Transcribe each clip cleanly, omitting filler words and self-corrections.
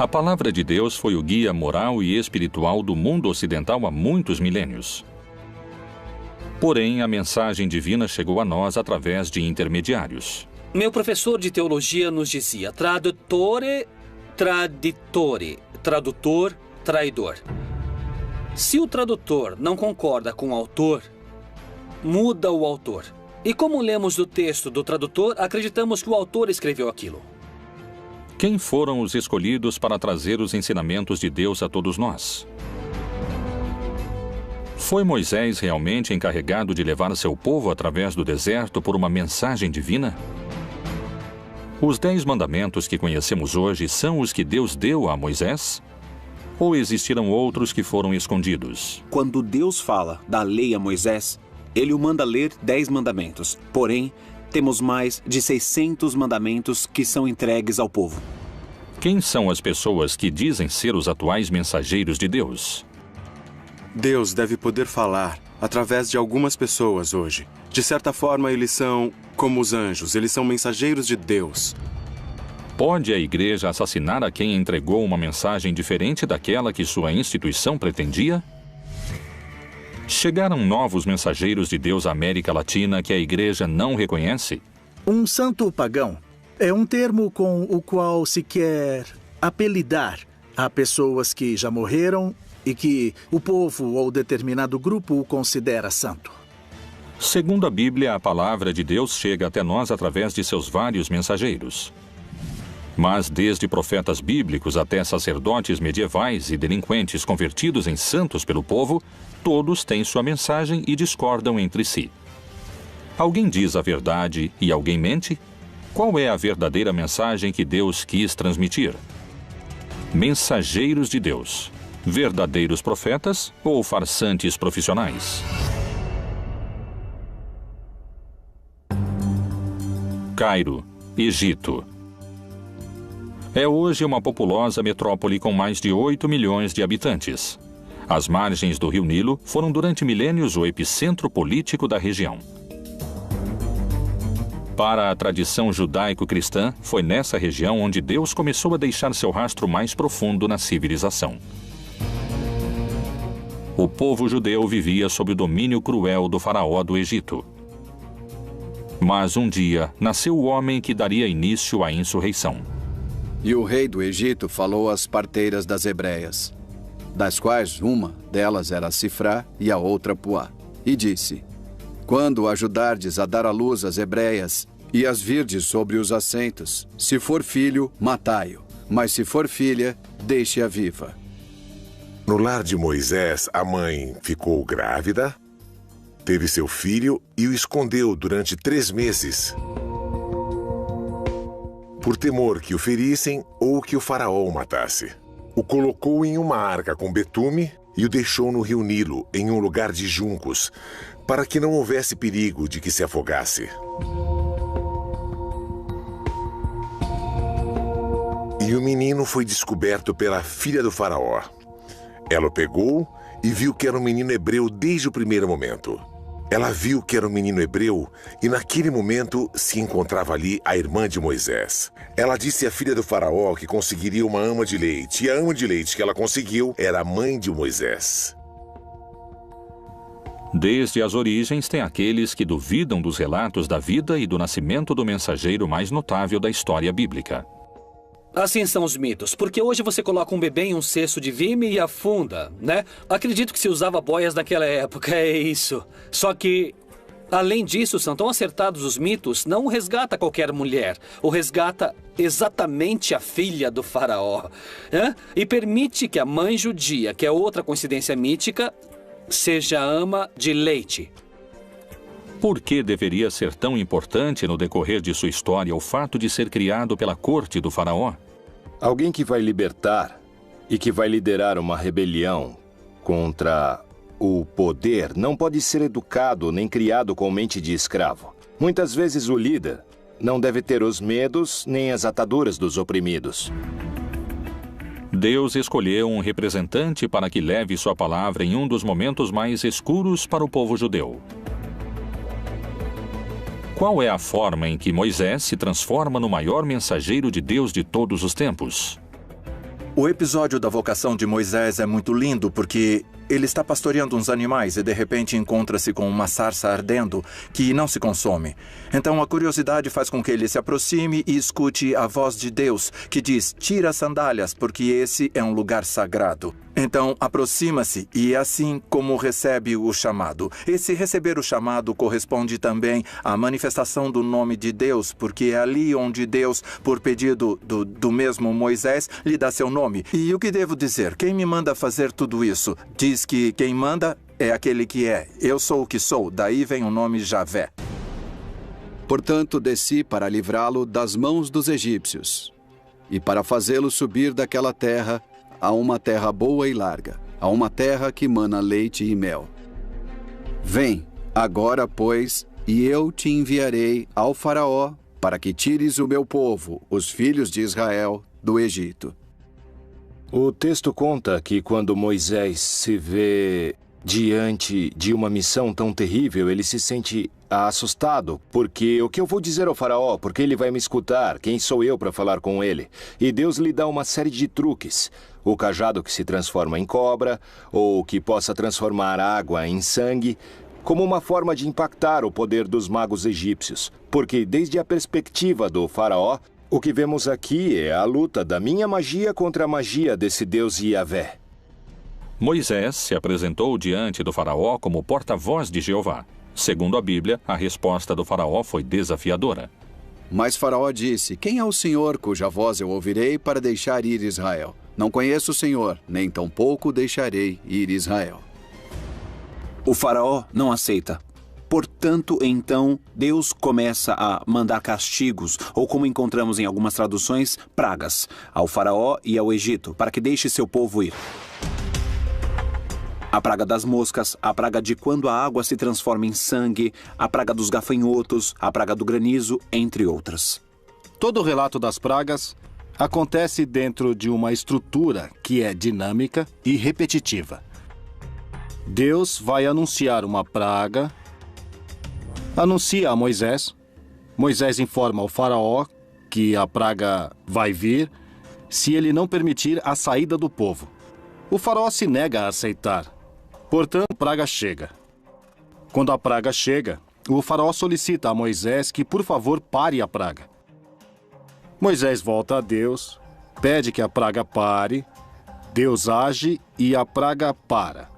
A palavra de Deus foi o guia moral e espiritual do mundo ocidental há muitos milênios. Porém, a mensagem divina chegou a nós através de intermediários. Meu professor de teologia nos dizia: tradutore, traditore, tradutor, traidor. Se o tradutor não concorda com o autor, muda o autor. E como lemos do texto do tradutor, acreditamos que o autor escreveu aquilo. Quem foram os escolhidos para trazer os ensinamentos de Deus a todos nós? Foi Moisés realmente encarregado de levar seu povo através do deserto por uma mensagem divina? Os 10 mandamentos que conhecemos hoje são os que Deus deu a Moisés? Ou existiram outros que foram escondidos? Quando Deus fala da lei a Moisés, ele o manda ler 10 mandamentos. Porém, temos mais de 600 mandamentos que são entregues ao povo. Quem são as pessoas que dizem ser os atuais mensageiros de Deus? Deus deve poder falar através de algumas pessoas hoje. De certa forma, eles são como os anjos, eles são mensageiros de Deus. Pode a igreja assassinar a quem entregou uma mensagem diferente daquela que sua instituição pretendia? Chegaram novos mensageiros de Deus à América Latina que a igreja não reconhece? Um santo pagão é um termo com o qual se quer apelidar a pessoas que já morreram e que o povo ou determinado grupo o considera santo. Segundo a Bíblia, a palavra de Deus chega até nós através de seus vários mensageiros. Mas desde profetas bíblicos até sacerdotes medievais e delinquentes convertidos em santos pelo povo, todos têm sua mensagem e discordam entre si. Alguém diz a verdade e alguém mente? Qual é a verdadeira mensagem que Deus quis transmitir? Mensageiros de Deus, verdadeiros profetas ou farsantes profissionais? Cairo, Egito. É hoje uma populosa metrópole com mais de 8 milhões de habitantes. As margens do Rio Nilo foram durante milênios o epicentro político da região. Para a tradição judaico-cristã, foi nessa região onde Deus começou a deixar seu rastro mais profundo na civilização. O povo judeu vivia sob o domínio cruel do faraó do Egito. Mas um dia nasceu o homem que daria início à insurreição. E o rei do Egito falou às parteiras das hebreias, das quais uma delas era Sifrá e a outra Puá, e disse: quando ajudardes a dar à luz as hebreias e as virdes sobre os assentos, se for filho, matai-o, mas se for filha, deixe-a viva. No lar de Moisés, a mãe ficou grávida, teve seu filho e o escondeu durante 3 meses. Por temor que o ferissem ou que o faraó o matasse. O colocou em uma arca com betume e o deixou no rio Nilo, em um lugar de juncos, para que não houvesse perigo de que se afogasse. E o menino foi descoberto pela filha do faraó. Ela o pegou e viu que era um menino hebreu desde o primeiro momento. Ela viu que era um menino hebreu e naquele momento se encontrava ali a irmã de Moisés. Ela disse à filha do faraó que conseguiria uma ama de leite, e a ama de leite que ela conseguiu era a mãe de Moisés. Desde as origens tem aqueles que duvidam dos relatos da vida e do nascimento do mensageiro mais notável da história bíblica. Assim são os mitos, porque hoje você coloca um bebê em um cesto de vime e afunda, né? Acredito que se usava boias naquela época, é isso. Só que, além disso, são tão acertados os mitos, não resgata qualquer mulher. O resgata exatamente a filha do faraó. E permite que a mãe judia, que é outra coincidência mítica, seja ama de leite. Por que deveria ser tão importante no decorrer de sua história o fato de ser criado pela corte do faraó? Alguém que vai libertar e que vai liderar uma rebelião contra o poder não pode ser educado nem criado com mente de escravo. Muitas vezes o líder não deve ter os medos nem as ataduras dos oprimidos. Deus escolheu um representante para que leve sua palavra em um dos momentos mais escuros para o povo judeu. Qual é a forma em que Moisés se transforma no maior mensageiro de Deus de todos os tempos? O episódio da vocação de Moisés é muito lindo porque ele está pastoreando uns animais e de repente encontra-se com uma sarça ardendo que não se consome. Então a curiosidade faz com que ele se aproxime e escute a voz de Deus que diz: tira as sandálias porque esse é um lugar sagrado. Então aproxima-se e é assim como recebe o chamado. Esse receber o chamado corresponde também à manifestação do nome de Deus, porque é ali onde Deus, por pedido do mesmo Moisés, lhe dá seu nome. E o que devo dizer? Quem me manda fazer tudo isso? Diz que quem manda é aquele que é. Eu sou o que sou, daí vem o nome Javé. Portanto, desci para livrá-lo das mãos dos egípcios e para fazê-lo subir daquela terra a uma terra boa e larga, a uma terra que mana leite e mel. Vem, agora, pois, e eu te enviarei ao Faraó para que tires o meu povo, os filhos de Israel, do Egito. O texto conta que quando Moisés se vê diante de uma missão tão terrível, ele se sente assustado, porque o que eu vou dizer ao faraó? Porque ele vai me escutar? Quem sou eu para falar com ele? E Deus lhe dá uma série de truques. O cajado que se transforma em cobra, ou que possa transformar água em sangue, como uma forma de impactar o poder dos magos egípcios. Porque desde a perspectiva do faraó, o que vemos aqui é a luta da minha magia contra a magia desse Deus Yahvé. Moisés se apresentou diante do faraó como porta-voz de Jeová. Segundo a Bíblia, a resposta do faraó foi desafiadora. Mas Faraó disse: quem é o Senhor cuja voz eu ouvirei para deixar ir Israel? Não conheço o Senhor, nem tampouco deixarei ir Israel. O faraó não aceita. Portanto, então, Deus começa a mandar castigos, ou como encontramos em algumas traduções, pragas, ao faraó e ao Egito, para que deixe seu povo ir. A praga das moscas, a praga de quando a água se transforma em sangue, a praga dos gafanhotos, a praga do granizo, entre outras. Todo o relato das pragas acontece dentro de uma estrutura que é dinâmica e repetitiva. Deus vai anunciar uma praga, anuncia a Moisés, Moisés informa ao faraó que a praga vai vir se ele não permitir a saída do povo. O faraó se nega a aceitar. Portanto, a praga chega. Quando a praga chega, o faraó solicita a Moisés que, por favor, pare a praga. Moisés volta a Deus, pede que a praga pare, Deus age e a praga para.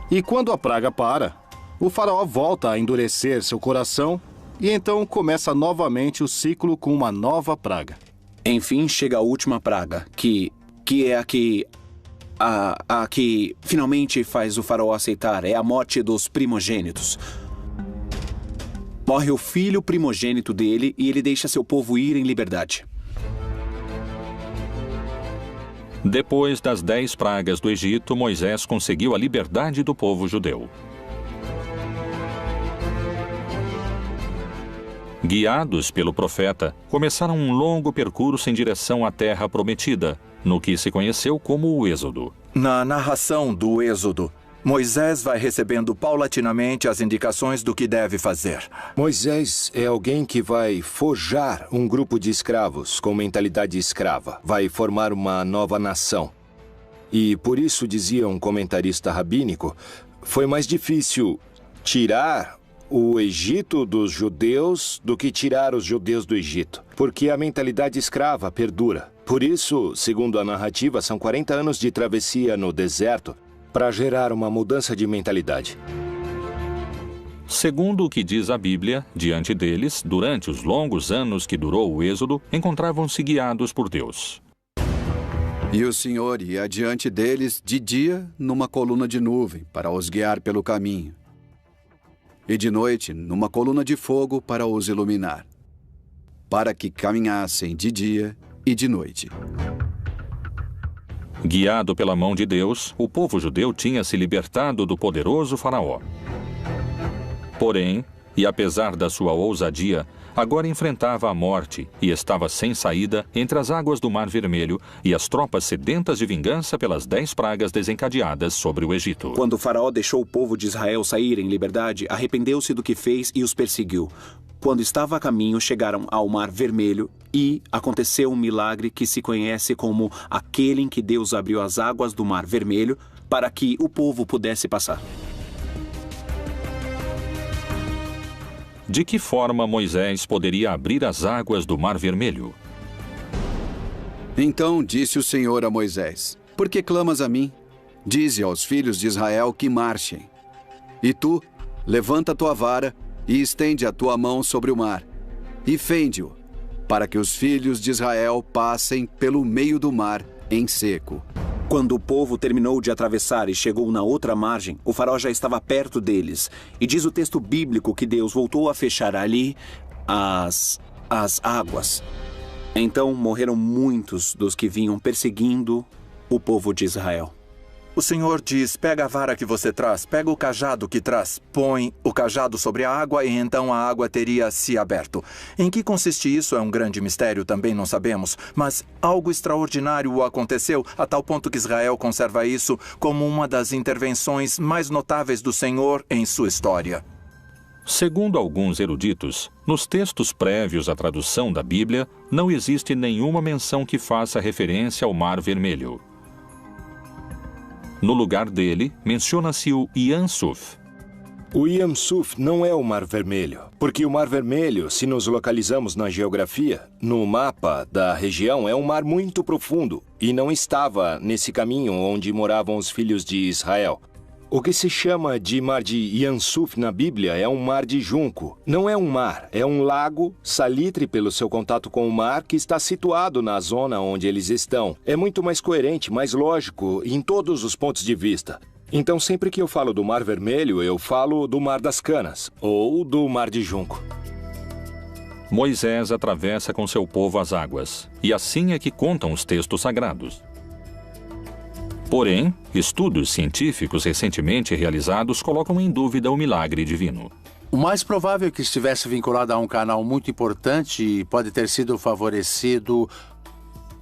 E quando a praga para, o faraó volta a endurecer seu coração e então começa novamente o ciclo com uma nova praga. Enfim, chega a última praga, que é a que finalmente faz o faraó aceitar, é a morte dos primogênitos. Morre o filho primogênito dele e ele deixa seu povo ir em liberdade. Depois das 10 pragas do Egito, Moisés conseguiu a liberdade do povo judeu. Guiados pelo profeta, começaram um longo percurso em direção à terra prometida, no que se conheceu como o Êxodo. Na narração do Êxodo, Moisés vai recebendo paulatinamente as indicações do que deve fazer. Moisés é alguém que vai forjar um grupo de escravos com mentalidade escrava. Vai formar uma nova nação. E por isso, dizia um comentarista rabínico, foi mais difícil tirar o Egito dos judeus do que tirar os judeus do Egito, porque a mentalidade escrava perdura. Por isso, segundo a narrativa, são 40 anos de travessia no deserto para gerar uma mudança de mentalidade. Segundo o que diz a Bíblia, diante deles, durante os longos anos que durou o Êxodo, encontravam-se guiados por Deus. E o Senhor ia adiante deles de dia numa coluna de nuvem para os guiar pelo caminho, e de noite numa coluna de fogo para os iluminar, para que caminhassem de dia e de noite. Guiado pela mão de Deus, o povo judeu tinha se libertado do poderoso faraó. Porém, e apesar da sua ousadia, agora enfrentava a morte e estava sem saída entre as águas do Mar Vermelho e as tropas sedentas de vingança pelas 10 pragas desencadeadas sobre o Egito. Quando o faraó deixou o povo de Israel sair em liberdade, arrependeu-se do que fez e os perseguiu. Quando estava a caminho, chegaram ao Mar Vermelho e aconteceu um milagre que se conhece como aquele em que Deus abriu as águas do Mar Vermelho para que o povo pudesse passar. De que forma Moisés poderia abrir as águas do Mar Vermelho? Então disse o Senhor a Moisés: Por que clamas a mim? Dize aos filhos de Israel que marchem. E tu, levanta a tua vara e estende a tua mão sobre o mar, e fende-o, para que os filhos de Israel passem pelo meio do mar em seco. Quando o povo terminou de atravessar e chegou na outra margem, o faraó já estava perto deles. E diz o texto bíblico que Deus voltou a fechar ali as águas. Então morreram muitos dos que vinham perseguindo o povo de Israel. O Senhor diz: pega a vara que você traz, pega o cajado que traz, põe o cajado sobre a água e então a água teria se aberto. Em que consiste isso é um grande mistério, também não sabemos, mas algo extraordinário aconteceu a tal ponto que Israel conserva isso como uma das intervenções mais notáveis do Senhor em sua história. Segundo alguns eruditos, nos textos prévios à tradução da Bíblia, não existe nenhuma menção que faça referência ao Mar Vermelho. No lugar dele, menciona-se o Yam Suf. O Yam Suf não é o Mar Vermelho, porque o Mar Vermelho, se nos localizamos na geografia, no mapa da região, é um mar muito profundo e não estava nesse caminho onde moravam os filhos de Israel. O que se chama de mar de Yam Suf na Bíblia é um mar de junco. Não é um mar, é um lago, salitre pelo seu contato com o mar, que está situado na zona onde eles estão. É muito mais coerente, mais lógico, em todos os pontos de vista. Então, sempre que eu falo do Mar Vermelho, eu falo do Mar das Canas, ou do Mar de Junco. Moisés atravessa com seu povo as águas, e assim é que contam os textos sagrados. Porém, estudos científicos recentemente realizados colocam em dúvida o milagre divino. O mais provável é que estivesse vinculado a um canal muito importante e pode ter sido favorecido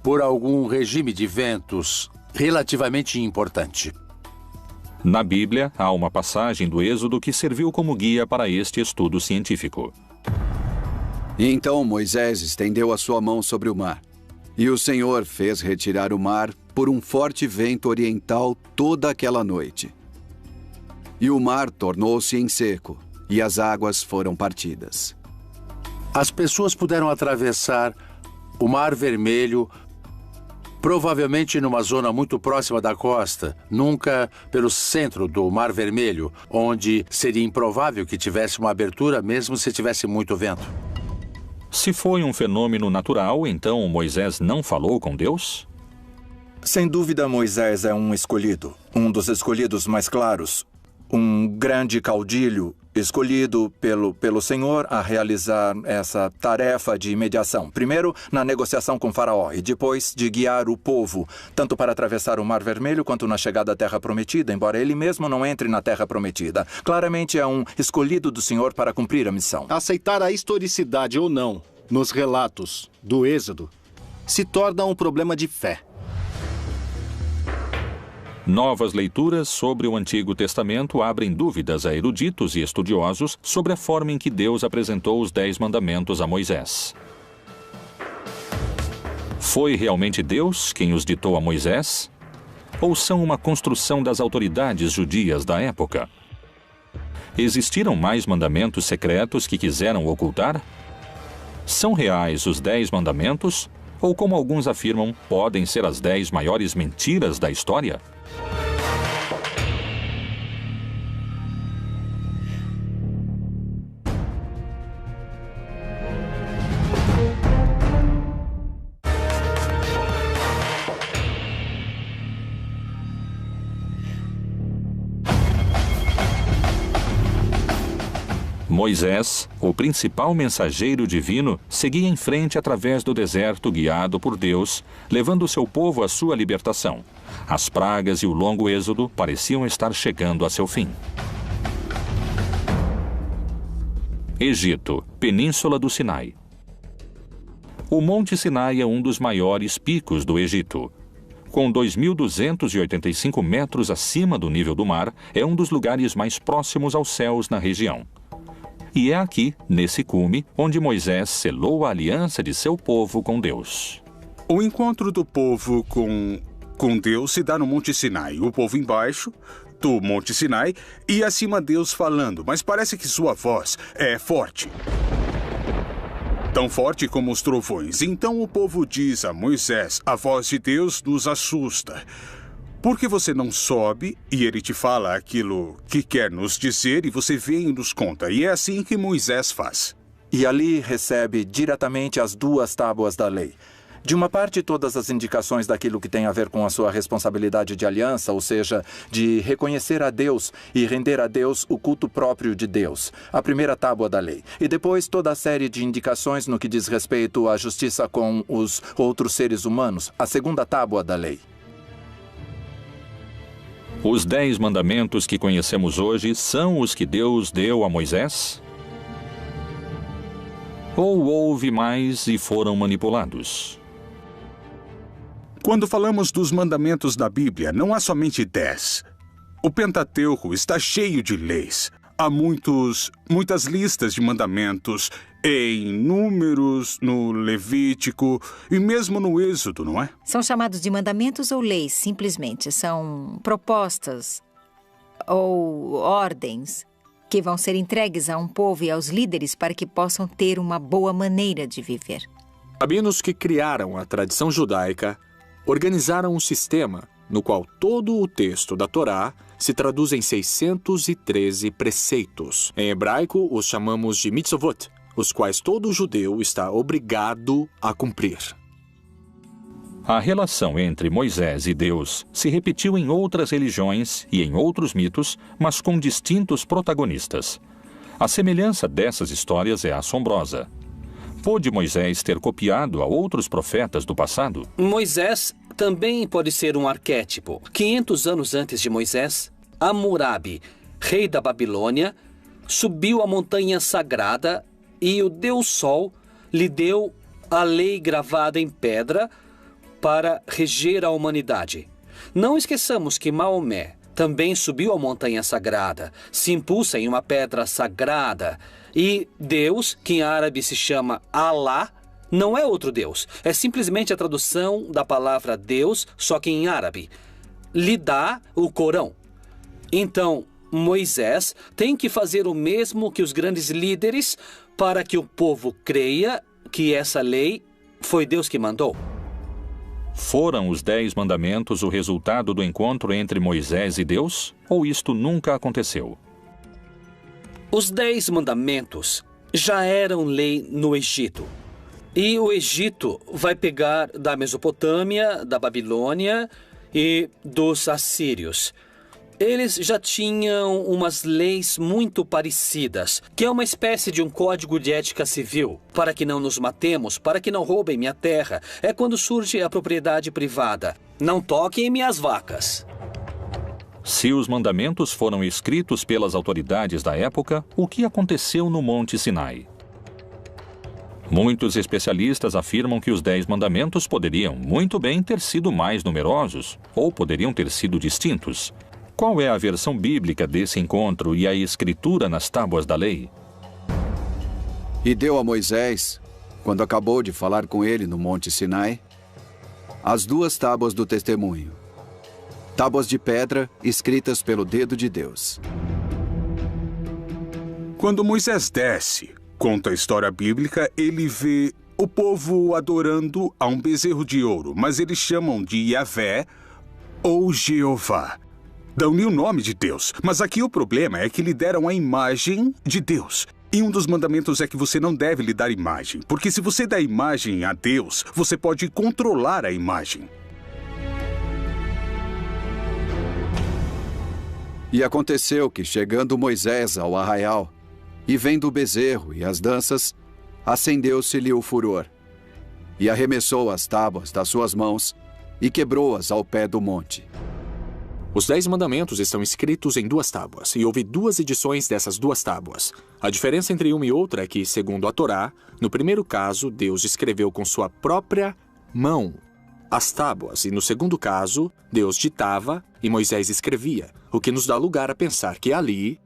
por algum regime de ventos relativamente importante. Na Bíblia, há uma passagem do Êxodo que serviu como guia para este estudo científico. E então Moisés estendeu a sua mão sobre o mar, e o Senhor fez retirar o mar por um forte vento oriental toda aquela noite. E o mar tornou-se em seco, e as águas foram partidas. As pessoas puderam atravessar o Mar Vermelho, provavelmente numa zona muito próxima da costa, nunca pelo centro do Mar Vermelho, onde seria improvável que tivesse uma abertura, mesmo se tivesse muito vento. Se foi um fenômeno natural, então Moisés não falou com Deus? Sem dúvida, Moisés é um escolhido, um dos escolhidos mais claros, um grande caudilho escolhido pelo Senhor a realizar essa tarefa de mediação. Primeiro, na negociação com Faraó e depois de guiar o povo, tanto para atravessar o Mar Vermelho quanto na chegada à Terra Prometida, embora ele mesmo não entre na Terra Prometida. Claramente é um escolhido do Senhor para cumprir a missão. Aceitar a historicidade ou não nos relatos do Êxodo se torna um problema de fé. Novas leituras sobre o Antigo Testamento abrem dúvidas a eruditos e estudiosos sobre a forma em que Deus apresentou os 10 mandamentos a Moisés. Foi realmente Deus quem os ditou a Moisés? Ou são uma construção das autoridades judias da época? Existiram mais mandamentos secretos que quiseram ocultar? São reais os 10 mandamentos? Ou, como alguns afirmam, podem ser as 10 maiores mentiras da história? Moisés, o principal mensageiro divino, seguia em frente através do deserto guiado por Deus, levando seu povo à sua libertação. As pragas e o longo êxodo pareciam estar chegando a seu fim. Egito, Península do Sinai. O Monte Sinai é um dos maiores picos do Egito. Com 2.285 metros acima do nível do mar, é um dos lugares mais próximos aos céus na região. E é aqui, nesse cume, onde Moisés selou a aliança de seu povo com Deus. O encontro do povo com Deus se dá no Monte Sinai. O povo embaixo do Monte Sinai e acima Deus falando, mas parece que sua voz é forte. Tão forte como os trovões. Então o povo diz a Moisés, a voz de Deus nos assusta. Por que você não sobe e ele te fala aquilo que quer nos dizer e você vem e nos conta? E é assim que Moisés faz. E ali recebe diretamente as 2 tábuas da lei. De uma parte, todas as indicações daquilo que tem a ver com a sua responsabilidade de aliança, ou seja, de reconhecer a Deus e render a Deus o culto próprio de Deus, a primeira tábua da lei. E depois toda a série de indicações no que diz respeito à justiça com os outros seres humanos, a segunda tábua da lei. Os 10 mandamentos que conhecemos hoje são os que Deus deu a Moisés? Ou houve mais e foram manipulados? Quando falamos dos mandamentos da Bíblia, não há somente 10. O Pentateuco está cheio de leis. Há muitas listas de mandamentos em Números, no Levítico e mesmo no Êxodo, não é? São chamados de mandamentos ou leis, simplesmente. São propostas ou ordens que vão ser entregues a um povo e aos líderes para que possam ter uma boa maneira de viver. Rabinos que criaram a tradição judaica organizaram um sistema no qual todo o texto da Torá se traduz em 613 preceitos. Em hebraico, os chamamos de mitzvot, os quais todo judeu está obrigado a cumprir. A relação entre Moisés e Deus se repetiu em outras religiões e em outros mitos, mas com distintos protagonistas. A semelhança dessas histórias é assombrosa. Pôde Moisés ter copiado a outros profetas do passado? Moisés também pode ser um arquétipo. 500 anos antes de Moisés, Hammurabi, rei da Babilônia, subiu a montanha sagrada e o Deus Sol lhe deu a lei gravada em pedra para reger a humanidade. Não esqueçamos que Maomé também subiu a montanha sagrada, se impulsa em uma pedra sagrada. E Deus, que em árabe se chama Allah, não é outro Deus. É simplesmente a tradução da palavra Deus, só que em árabe. Lhe dá o Corão. Então, Moisés tem que fazer o mesmo que os grandes líderes para que o povo creia que essa lei foi Deus que mandou. Foram os 10 mandamentos o resultado do encontro entre Moisés e Deus? Ou isto nunca aconteceu? Os 10 mandamentos já eram lei no Egito. E o Egito vai pegar da Mesopotâmia, da Babilônia e dos assírios. Eles já tinham umas leis muito parecidas, que é uma espécie de um código de ética civil. Para que não nos matemos, para que não roubem minha terra. É quando surge a propriedade privada. Não toquem em minhas vacas. Se os mandamentos foram escritos pelas autoridades da época, o que aconteceu no Monte Sinai? Muitos especialistas afirmam que os 10 mandamentos poderiam muito bem ter sido mais numerosos, ou poderiam ter sido distintos. Qual é a versão bíblica desse encontro e a escritura nas tábuas da lei? E deu a Moisés, quando acabou de falar com ele no Monte Sinai, as 2 tábuas do testemunho. Tábuas de pedra escritas pelo dedo de Deus. Quando Moisés desce, conta a história bíblica, ele vê o povo adorando a um bezerro de ouro, mas eles chamam de Yahvé ou Jeová. Dão-lhe o nome de Deus, mas aqui o problema é que lhe deram a imagem de Deus. E um dos mandamentos é que você não deve lhe dar imagem, porque se você dá imagem a Deus, você pode controlar a imagem. E aconteceu que, chegando Moisés ao arraial, e vendo o bezerro e as danças, acendeu-se-lhe o furor, e arremessou as tábuas das suas mãos, e quebrou-as ao pé do monte. Os 10 mandamentos estão escritos em 2 tábuas, e houve 2 edições dessas 2 tábuas. A diferença entre uma e outra é que, segundo a Torá, no primeiro caso, Deus escreveu com sua própria mão as tábuas, e no segundo caso, Deus ditava e Moisés escrevia, o que nos dá lugar a pensar que ali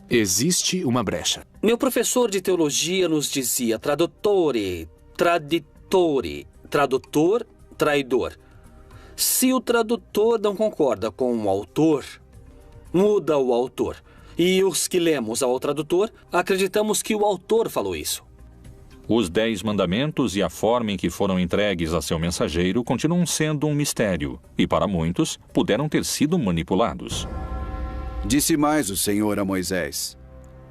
Existe uma brecha. Meu professor de teologia nos dizia tradutore, traditore, tradutor, traidor. Se o tradutor não concorda com o autor, muda o autor. E os que lemos ao tradutor, acreditamos que o autor falou isso. Os 10 mandamentos e a forma em que foram entregues a seu mensageiro continuam sendo um mistério, e para muitos, puderam ter sido manipulados. Disse mais o Senhor a Moisés: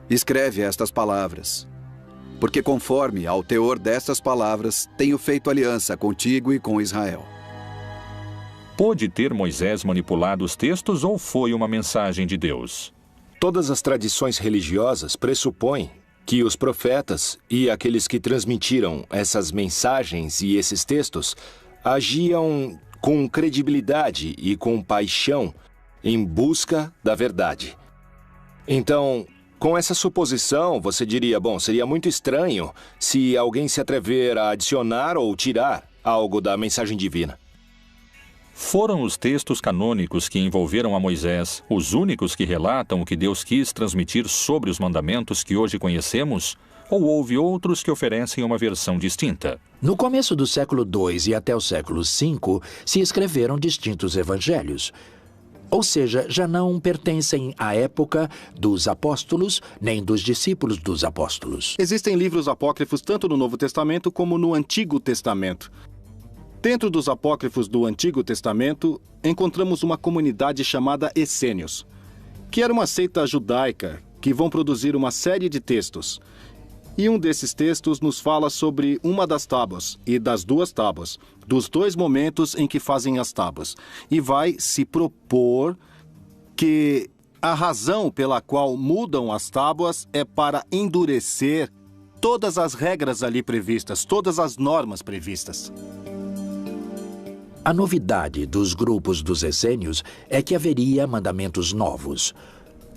escreve estas palavras, porque conforme ao teor destas palavras, tenho feito aliança contigo e com Israel. Pôde ter Moisés manipulado os textos ou foi uma mensagem de Deus? Todas as tradições religiosas pressupõem que os profetas e aqueles que transmitiram essas mensagens e esses textos agiam com credibilidade e com paixão em busca da verdade. Então, com essa suposição, você diria, bom, seria muito estranho se alguém se atrever a adicionar ou tirar algo da mensagem divina. Foram os textos canônicos que envolveram a Moisés os únicos que relatam o que Deus quis transmitir sobre os mandamentos que hoje conhecemos? Ou houve outros que oferecem uma versão distinta? No começo do século II e até o século V, se escreveram distintos evangelhos. Ou seja, já não pertencem à época dos apóstolos, nem dos discípulos dos apóstolos. Existem livros apócrifos tanto no Novo Testamento como no Antigo Testamento. Dentro dos apócrifos do Antigo Testamento, encontramos uma comunidade chamada Essênios, que era uma seita judaica que vão produzir uma série de textos. E um desses textos nos fala sobre uma das tábuas e das 2 tábuas, dos 2 momentos em que fazem as tábuas. E vai se propor que a razão pela qual mudam as tábuas é para endurecer todas as regras ali previstas, todas as normas previstas. A novidade dos grupos dos essênios é que haveria mandamentos novos.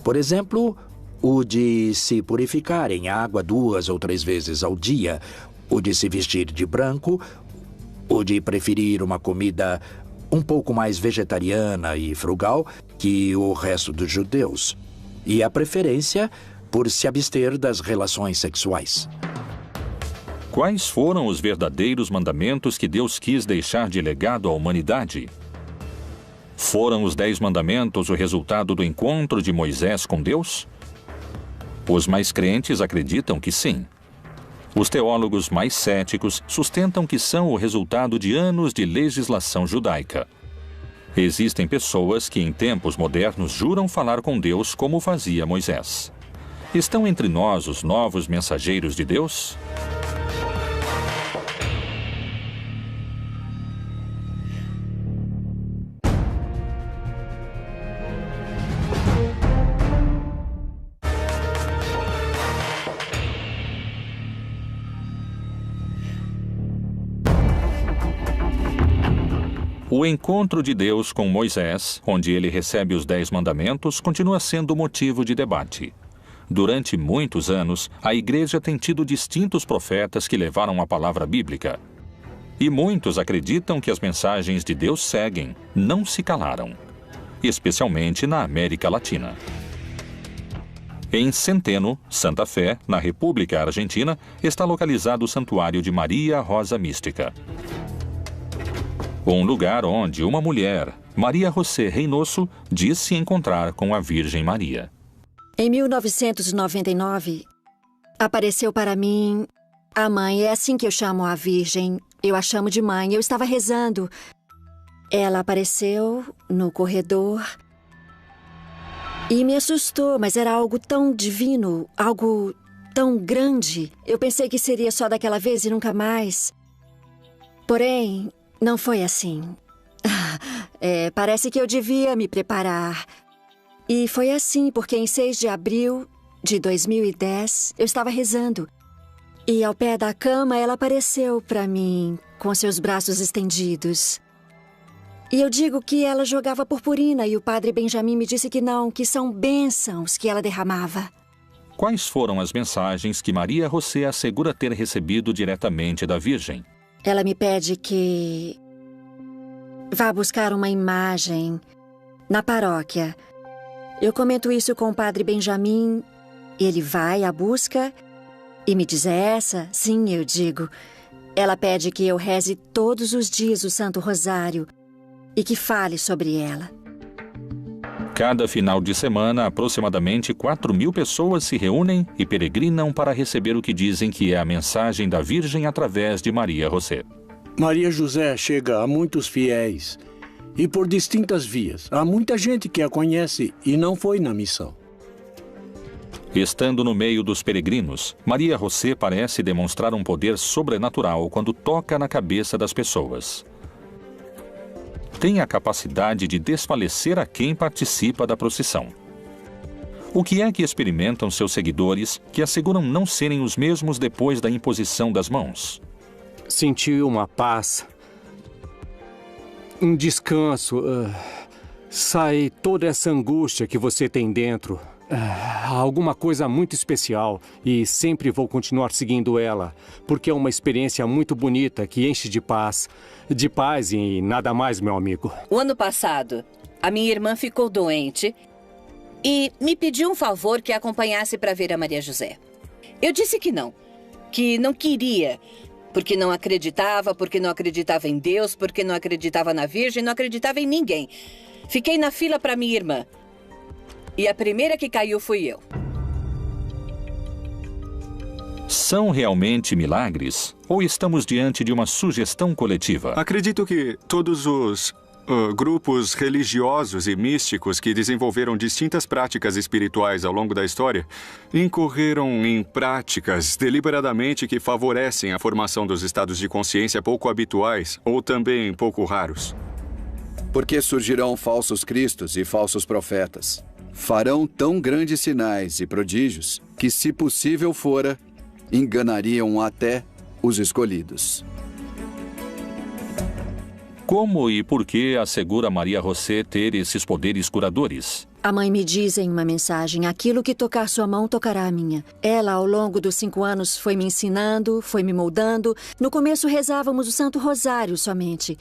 Por exemplo, o de se purificar em água 2 ou 3 vezes ao dia, o de se vestir de branco, o de preferir uma comida um pouco mais vegetariana e frugal que o resto dos judeus, e a preferência por se abster das relações sexuais. Quais foram os verdadeiros mandamentos que Deus quis deixar de legado à humanidade? Foram os 10 mandamentos o resultado do encontro de Moisés com Deus? Os mais crentes acreditam que sim. Os teólogos mais céticos sustentam que são o resultado de anos de legislação judaica. Existem pessoas que em tempos modernos juram falar com Deus como fazia Moisés. Estão entre nós os novos mensageiros de Deus? O encontro de Deus com Moisés, onde ele recebe os 10 mandamentos, continua sendo motivo de debate. Durante muitos anos, a Igreja tem tido distintos profetas que levaram a palavra bíblica. E muitos acreditam que as mensagens de Deus seguem, não se calaram. Especialmente na América Latina. Em Centeno, Santa Fé, na República Argentina, está localizado o Santuário de Maria Rosa Mística. Um lugar onde uma mulher, Maria José Reynoso, diz se encontrar com a Virgem Maria. Em 1999, apareceu para mim a mãe. É assim que eu chamo a Virgem. Eu a chamo de mãe. Eu estava rezando. Ela apareceu no corredor e me assustou, mas era algo tão divino, algo tão grande. Eu pensei que seria só daquela vez e nunca mais. Porém, não foi assim. Parece que eu devia me preparar. E foi assim, porque em 6 de abril de 2010, eu estava rezando. E ao pé da cama, ela apareceu para mim, com seus braços estendidos. E eu digo que ela jogava purpurina, e o padre Benjamin me disse que não, que são bênçãos que ela derramava. Quais foram as mensagens que Maria José assegura ter recebido diretamente da Virgem? Ela me pede que vá buscar uma imagem na paróquia. Eu comento isso com o padre Benjamin Ele vai à busca e me diz: é essa? Sim, eu digo. Ela pede que eu reze todos os dias o Santo Rosário e que fale sobre ela. Cada final de semana, aproximadamente 4.000 pessoas se reúnem e peregrinam para receber o que dizem que é a mensagem da Virgem através de Maria José. Maria José chega a muitos fiéis e por distintas vias. Há muita gente que a conhece e não foi na missão. Estando no meio dos peregrinos, Maria José parece demonstrar um poder sobrenatural quando toca na cabeça das pessoas. Tem a capacidade de desfalecer a quem participa da procissão. O que é que experimentam seus seguidores que asseguram não serem os mesmos depois da imposição das mãos? Senti uma paz, um descanso. Sai toda essa angústia que você tem dentro. Alguma coisa muito especial e sempre vou continuar seguindo ela, porque é uma experiência muito bonita que enche de paz e nada mais, meu amigo. O ano passado, a minha irmã ficou doente e me pediu um favor que a acompanhasse para ver a Maria José. Eu disse que não queria, porque não acreditava em Deus, porque não acreditava na Virgem, não acreditava em ninguém. Fiquei na fila para minha irmã. E a primeira que caiu fui eu. São realmente milagres? Ou estamos diante de uma sugestão coletiva? Acredito que todos os grupos religiosos e místicos que desenvolveram distintas práticas espirituais ao longo da história incorreram em práticas deliberadamente que favorecem a formação dos estados de consciência pouco habituais ou também pouco raros. Porque surgirão falsos cristos e falsos profetas. Farão tão grandes sinais e prodígios que, se possível fora, enganariam até os escolhidos. Como e por que assegura Maria José ter esses poderes curadores? A mãe me diz em uma mensagem: aquilo que tocar sua mão tocará a minha. Ela, ao longo dos 5 anos, foi me ensinando, foi me moldando. No começo rezávamos o Santo Rosário somente.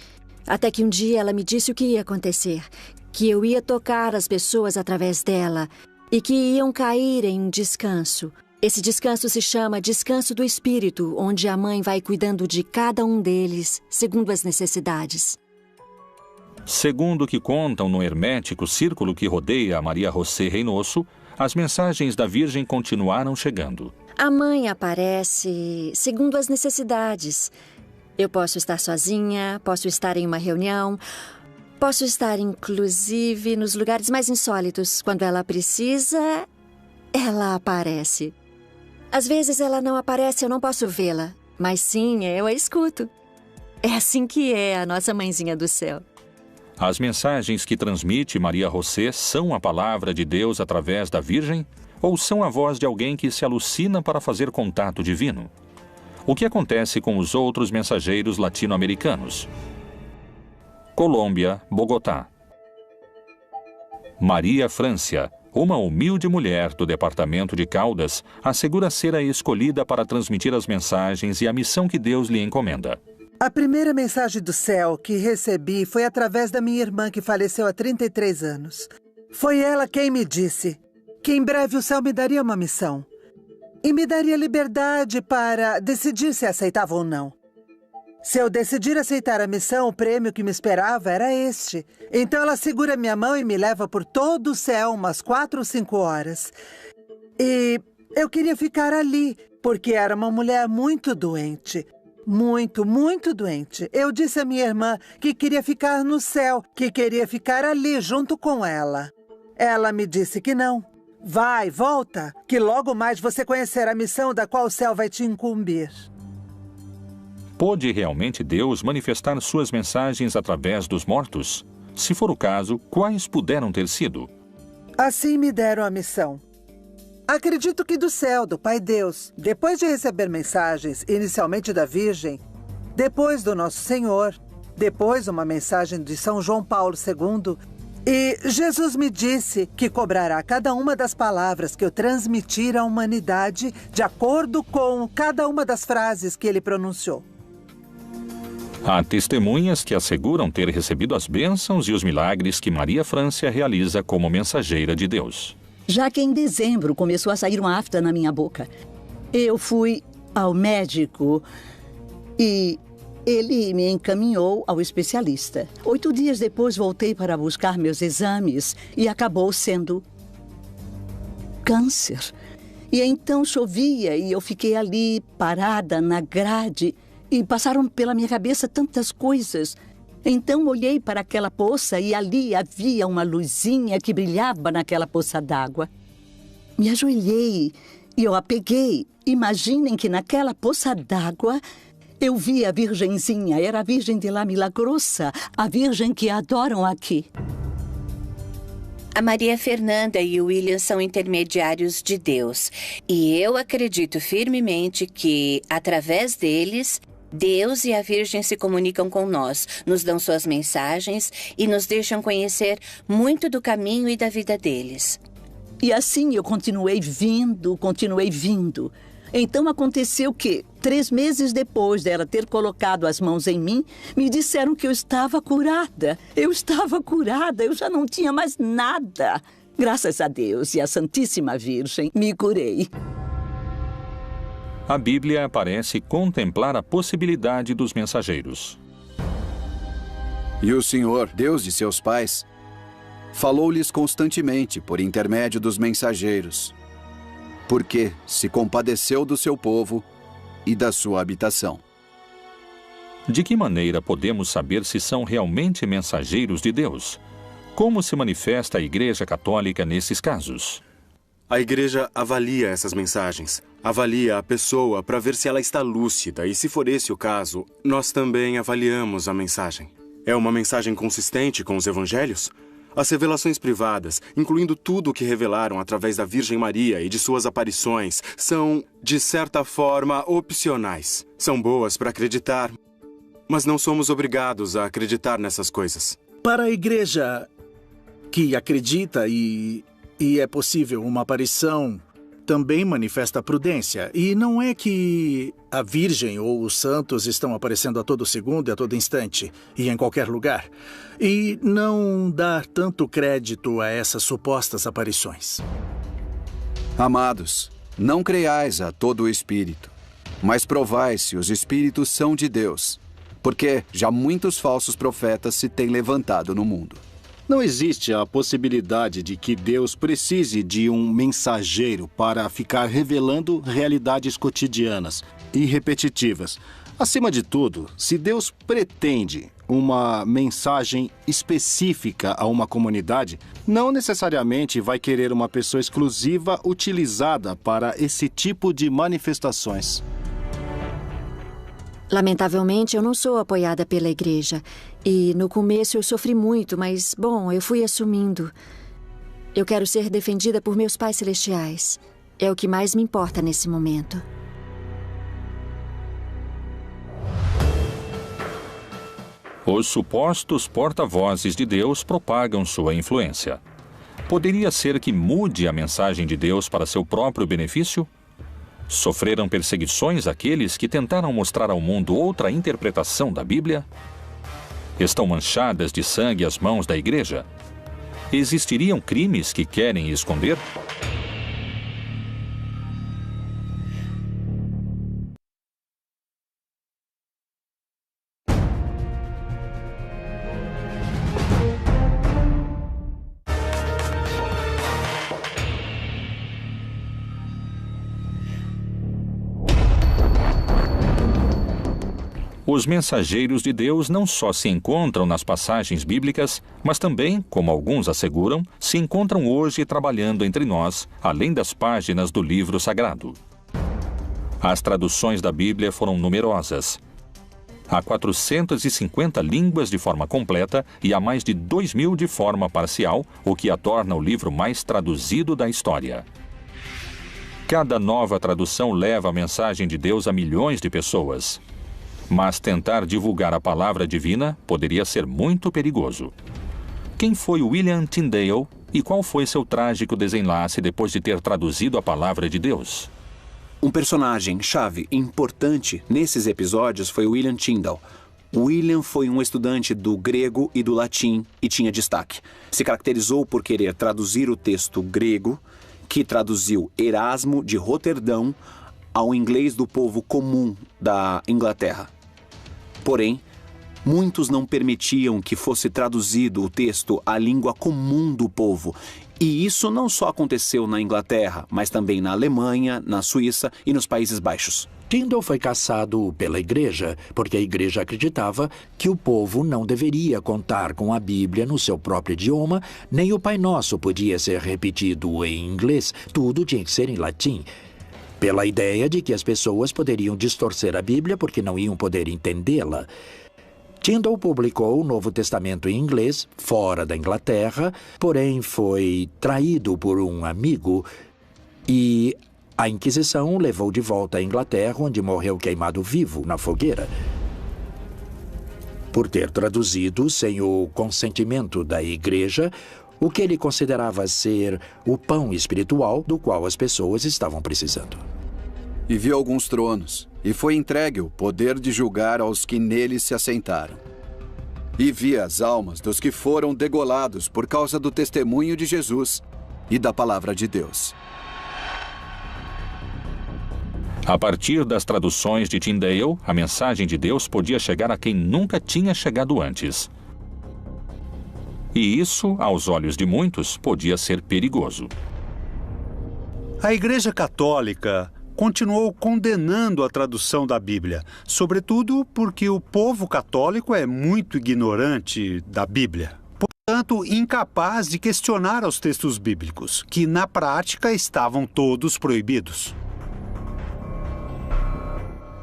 Até que um dia ela me disse o que ia acontecer. Que eu ia tocar as pessoas através dela e que iam cair em um descanso. Esse descanso se chama Descanso do Espírito, onde a mãe vai cuidando de cada um deles, segundo as necessidades. Segundo o que contam no hermético círculo que rodeia a Maria José Reynoso, as mensagens da Virgem continuaram chegando. A mãe aparece segundo as necessidades. Eu posso estar sozinha, posso estar em uma reunião, posso estar, inclusive, nos lugares mais insólitos. Quando ela precisa, ela aparece. Às vezes ela não aparece, eu não posso vê-la. Mas sim, eu a escuto. É assim que é a nossa mãezinha do céu. As mensagens que transmite Maria José são a palavra de Deus através da Virgem? Ou são a voz de alguém que se alucina para fazer contato divino? O que acontece com os outros mensageiros latino-americanos? Colômbia, Bogotá. Maria Francia, uma humilde mulher do departamento de Caldas, assegura ser a escolhida para transmitir as mensagens e a missão que Deus lhe encomenda. A primeira mensagem do céu que recebi foi através da minha irmã que faleceu há 33 anos. Foi ela quem me disse que em breve o céu me daria uma missão e me daria liberdade para decidir se aceitava ou não. Se eu decidir aceitar a missão, o prêmio que me esperava era este. Então ela segura minha mão e me leva por todo o céu umas 4 ou 5 horas. E eu queria ficar ali, porque era uma mulher muito doente. Muito, muito doente. Eu disse à minha irmã que queria ficar no céu, que queria ficar ali junto com ela. Ela me disse que não. Vai, volta, que logo mais você conhecerá a missão da qual o céu vai te incumbir. Pôde realmente Deus manifestar suas mensagens através dos mortos? Se for o caso, quais puderam ter sido? Assim me deram a missão. Acredito que do céu, do Pai Deus, depois de receber mensagens, inicialmente da Virgem, depois do Nosso Senhor, depois uma mensagem de São João Paulo II, e Jesus me disse que cobrará cada uma das palavras que eu transmitir à humanidade de acordo com cada uma das frases que ele pronunciou. Há testemunhas que asseguram ter recebido as bênçãos e os milagres que Maria Francia realiza como mensageira de Deus. já que em dezembro começou a sair uma afta na minha boca. Eu fui ao médico e ele me encaminhou ao especialista. 8 dias depois voltei para buscar meus exames e acabou sendo câncer. E então chovia e eu fiquei ali parada na grade e passaram pela minha cabeça tantas coisas. Então olhei para aquela poça e ali havia uma luzinha que brilhava naquela poça d'água. Me ajoelhei e eu a peguei. Imaginem que naquela poça d'água eu vi a Virgenzinha. Era a Virgem de La Milagrosa, a Virgem que adoram aqui. A Maria Fernanda e o William são intermediários de Deus. E eu acredito firmemente que, através deles, Deus e a Virgem se comunicam com nós, nos dão suas mensagens e nos deixam conhecer muito do caminho e da vida deles. E assim eu continuei vindo. Então aconteceu que, 3 meses depois dela ter colocado as mãos em mim, me disseram que eu estava curada. Eu já não tinha mais nada. Graças a Deus e à Santíssima Virgem, me curei. A Bíblia parece contemplar a possibilidade dos mensageiros. E o Senhor, Deus de seus pais, falou-lhes constantemente por intermédio dos mensageiros, porque se compadeceu do seu povo e da sua habitação. De que maneira podemos saber se são realmente mensageiros de Deus? Como se manifesta a Igreja Católica nesses casos? A Igreja avalia essas mensagens, avalia a pessoa para ver se ela está lúcida e, se for esse o caso, nós também avaliamos a mensagem. É uma mensagem consistente com os evangelhos? As revelações privadas, incluindo tudo o que revelaram através da Virgem Maria e de suas aparições, são, de certa forma, opcionais. São boas para acreditar, mas não somos obrigados a acreditar nessas coisas. Para a igreja que acredita e é possível uma aparição, também manifesta prudência. E não é que a Virgem ou os santos estão aparecendo a todo segundo e a todo instante, e em qualquer lugar. E não dar tanto crédito a essas supostas aparições. Amados, não creiais a todo o espírito, mas provai se os espíritos são de Deus, porque já muitos falsos profetas se têm levantado no mundo. Não existe a possibilidade de que Deus precise de um mensageiro para ficar revelando realidades cotidianas e repetitivas. Acima de tudo, se Deus pretende uma mensagem específica a uma comunidade, não necessariamente vai querer uma pessoa exclusiva utilizada para esse tipo de manifestações. Lamentavelmente, eu não sou apoiada pela igreja. E no começo eu sofri muito, mas, bom, eu fui assumindo. Eu quero ser defendida por meus pais celestiais. É o que mais me importa nesse momento. Os supostos porta-vozes de Deus propagam sua influência. Poderia ser que mude a mensagem de Deus para seu próprio benefício? Sofreram perseguições aqueles que tentaram mostrar ao mundo outra interpretação da Bíblia? Estão manchadas de sangue as mãos da igreja? Existiriam crimes que querem esconder? Os mensageiros de Deus não só se encontram nas passagens bíblicas, mas também, como alguns asseguram, se encontram hoje trabalhando entre nós, além das páginas do livro sagrado. As traduções da Bíblia foram numerosas. Há 450 línguas de forma completa e há mais de 2.000 de forma parcial, o que a torna o livro mais traduzido da história. Cada nova tradução leva a mensagem de Deus a milhões de pessoas. Mas tentar divulgar a palavra divina poderia ser muito perigoso. Quem foi William Tyndale e qual foi seu trágico desenlace depois de ter traduzido a palavra de Deus? Um personagem-chave importante nesses episódios foi William Tyndale. William foi um estudante do grego e do latim e tinha destaque. Se caracterizou por querer traduzir o texto grego que traduziu Erasmo de Roterdão ao inglês do povo comum da Inglaterra. Porém, muitos não permitiam que fosse traduzido o texto à língua comum do povo. E isso não só aconteceu na Inglaterra, mas também na Alemanha, na Suíça e nos Países Baixos. Tyndale foi caçado pela igreja, porque a igreja acreditava que o povo não deveria contar com a Bíblia no seu próprio idioma, nem o Pai Nosso podia ser repetido em inglês, tudo tinha que ser em latim. Pela ideia de que as pessoas poderiam distorcer a Bíblia porque não iam poder entendê-la. Tyndale publicou o Novo Testamento em inglês, fora da Inglaterra, porém foi traído por um amigo e a Inquisição o levou de volta à Inglaterra, onde morreu queimado vivo na fogueira, por ter traduzido sem o consentimento da igreja o que ele considerava ser o pão espiritual do qual as pessoas estavam precisando. E viu alguns tronos, e foi entregue o poder de julgar aos que neles se assentaram. E vi as almas dos que foram degolados por causa do testemunho de Jesus e da palavra de Deus. A partir das traduções de Tyndale, a mensagem de Deus podia chegar a quem nunca tinha chegado antes. E isso, aos olhos de muitos, podia ser perigoso. A Igreja Católica continuou condenando a tradução da Bíblia, sobretudo porque o povo católico é muito ignorante da Bíblia. Portanto, incapaz de questionar os textos bíblicos, que na prática estavam todos proibidos.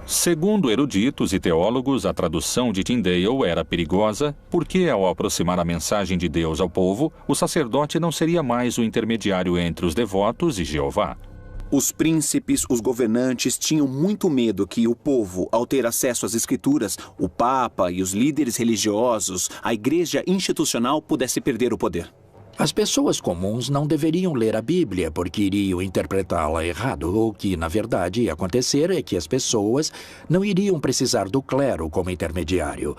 Segundo eruditos e teólogos, a tradução de Tyndale era perigosa porque, ao aproximar a mensagem de Deus ao povo, o sacerdote não seria mais o intermediário entre os devotos e Jeová. Os príncipes, os governantes tinham muito medo que o povo, ao ter acesso às escrituras, o Papa e os líderes religiosos, a igreja institucional pudesse perder o poder. As pessoas comuns não deveriam ler a Bíblia porque iriam interpretá-la errado. O que, na verdade, ia acontecer é que as pessoas não iriam precisar do clero como intermediário.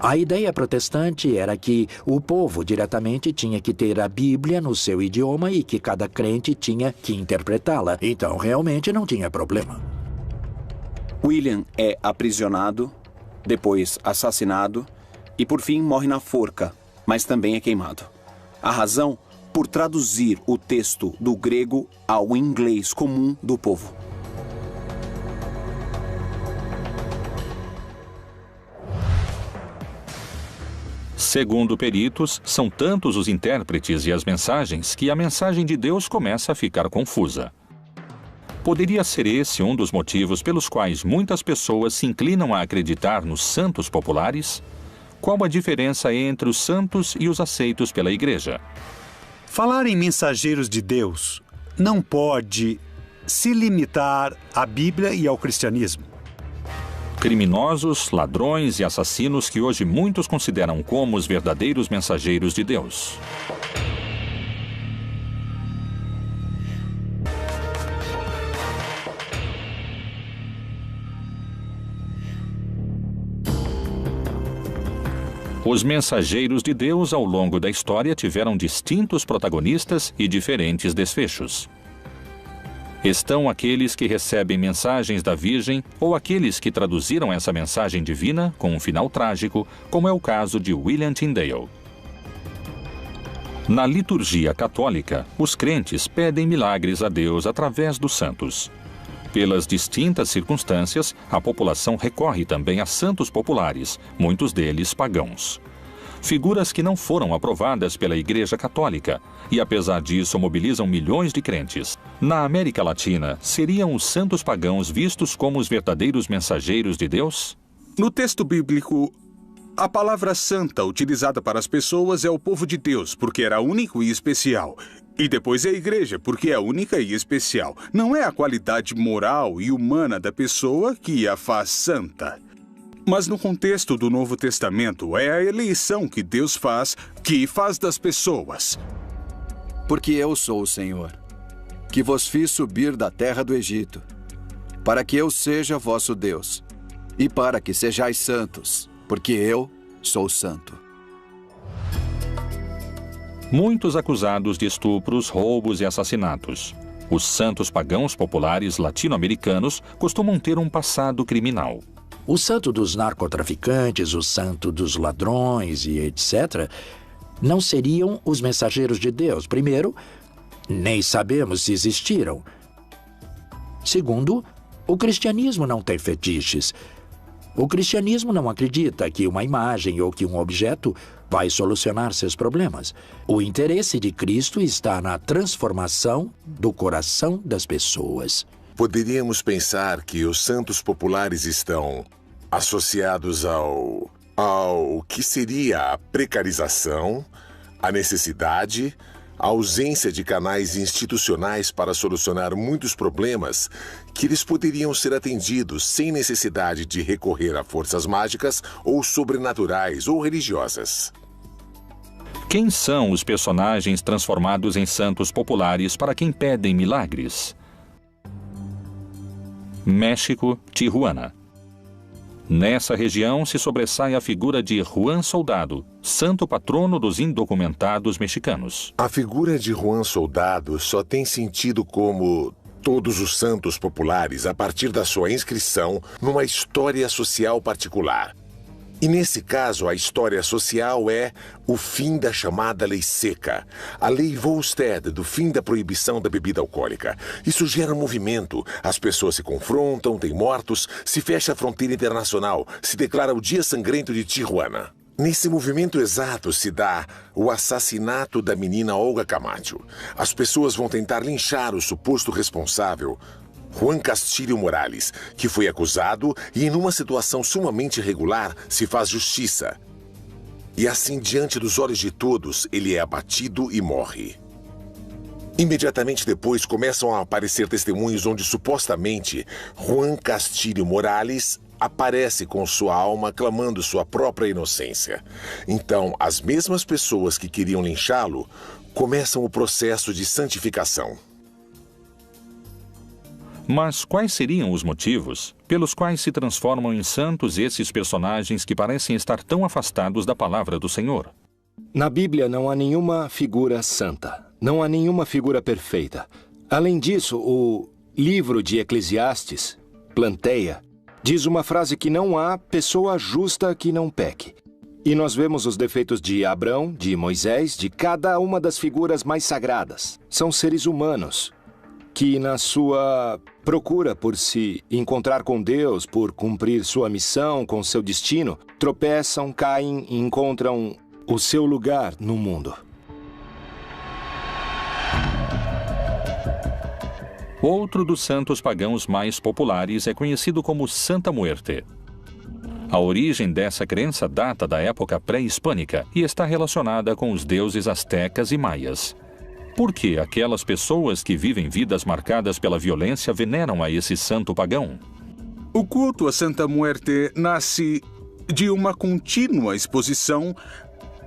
A ideia protestante era que o povo diretamente tinha que ter a Bíblia no seu idioma e que cada crente tinha que interpretá-la. Então, realmente não tinha problema. William é aprisionado, depois assassinado e, por fim, morre na forca, mas também é queimado. A razão? Por traduzir o texto do grego ao inglês comum do povo. Segundo peritos, são tantos os intérpretes e as mensagens que a mensagem de Deus começa a ficar confusa. Poderia ser esse um dos motivos pelos quais muitas pessoas se inclinam a acreditar nos santos populares? Qual a diferença entre os santos e os aceitos pela igreja? Falar em mensageiros de Deus não pode se limitar à Bíblia e ao cristianismo. Criminosos, ladrões e assassinos que hoje muitos consideram como os verdadeiros mensageiros de Deus. Os mensageiros de Deus ao longo da história tiveram distintos protagonistas e diferentes desfechos. Estão aqueles que recebem mensagens da Virgem ou aqueles que traduziram essa mensagem divina com um final trágico, como é o caso de William Tyndale. Na liturgia católica, os crentes pedem milagres a Deus através dos santos. Pelas distintas circunstâncias, a população recorre também a santos populares, muitos deles pagãos. Figuras que não foram aprovadas pela Igreja Católica e, apesar disso, mobilizam milhões de crentes. Na América Latina, seriam os santos pagãos vistos como os verdadeiros mensageiros de Deus? No texto bíblico, a palavra santa utilizada para as pessoas é o povo de Deus, porque era único e especial. E depois é a igreja, porque é única e especial. Não é a qualidade moral e humana da pessoa que a faz santa. Mas no contexto do Novo Testamento, é a eleição que Deus faz, que faz das pessoas. Porque eu sou o Senhor, que vos fiz subir da terra do Egito, para que eu seja vosso Deus, e para que sejais santos, porque eu sou santo. Muitos acusados de estupros, roubos e assassinatos. Os santos pagãos populares latino-americanos costumam ter um passado criminal. O santo dos narcotraficantes, o santo dos ladrões e etc., não seriam os mensageiros de Deus. Primeiro, nem sabemos se existiram. Segundo, o cristianismo não tem fetiches. O cristianismo não acredita que uma imagem ou que um objeto vai solucionar seus problemas. O interesse de Cristo está na transformação do coração das pessoas. Poderíamos pensar que os santos populares estão associados ao que seria a precarização, a necessidade, a ausência de canais institucionais para solucionar muitos problemas que eles poderiam ser atendidos sem necessidade de recorrer a forças mágicas ou sobrenaturais ou religiosas. Quem são os personagens transformados em santos populares para quem pedem milagres? México, Tijuana. Nessa região se sobressai a figura de Juan Soldado, santo patrono dos indocumentados mexicanos. A figura de Juan Soldado só tem sentido como todos os santos populares a partir da sua inscrição numa história social particular. E nesse caso, a história social é o fim da chamada Lei Seca, a Lei Volstead, do fim da proibição da bebida alcoólica. Isso gera um movimento, as pessoas se confrontam, tem mortos, se fecha a fronteira internacional, se declara o Dia Sangrento de Tijuana. Nesse movimento exato se dá o assassinato da menina Olga Camacho. As pessoas vão tentar linchar o suposto responsável, Juan Castillo Morales, que foi acusado e, em uma situação sumamente irregular, se faz justiça. E assim, diante dos olhos de todos, ele é abatido e morre. Imediatamente depois, começam a aparecer testemunhos onde, supostamente, Juan Castillo Morales aparece com sua alma clamando sua própria inocência. Então, as mesmas pessoas que queriam linchá-lo começam o processo de santificação. Mas quais seriam os motivos pelos quais se transformam em santos esses personagens que parecem estar tão afastados da palavra do Senhor? Na Bíblia não há nenhuma figura santa, não há nenhuma figura perfeita. Além disso, o livro de Eclesiastes, Planteia, diz uma frase que não há pessoa justa que não peque. E nós vemos os defeitos de Abrão, de Moisés, de cada uma das figuras mais sagradas. São seres humanos que, na sua procura por se encontrar com Deus, por cumprir sua missão com seu destino, tropeçam, caem e encontram o seu lugar no mundo. Outro dos santos pagãos mais populares é conhecido como Santa Muerte. A origem dessa crença data da época pré-hispânica e está relacionada com os deuses astecas e maias. Por que aquelas pessoas que vivem vidas marcadas pela violência veneram a esse santo pagão? O culto a Santa Muerte nasce de uma contínua exposição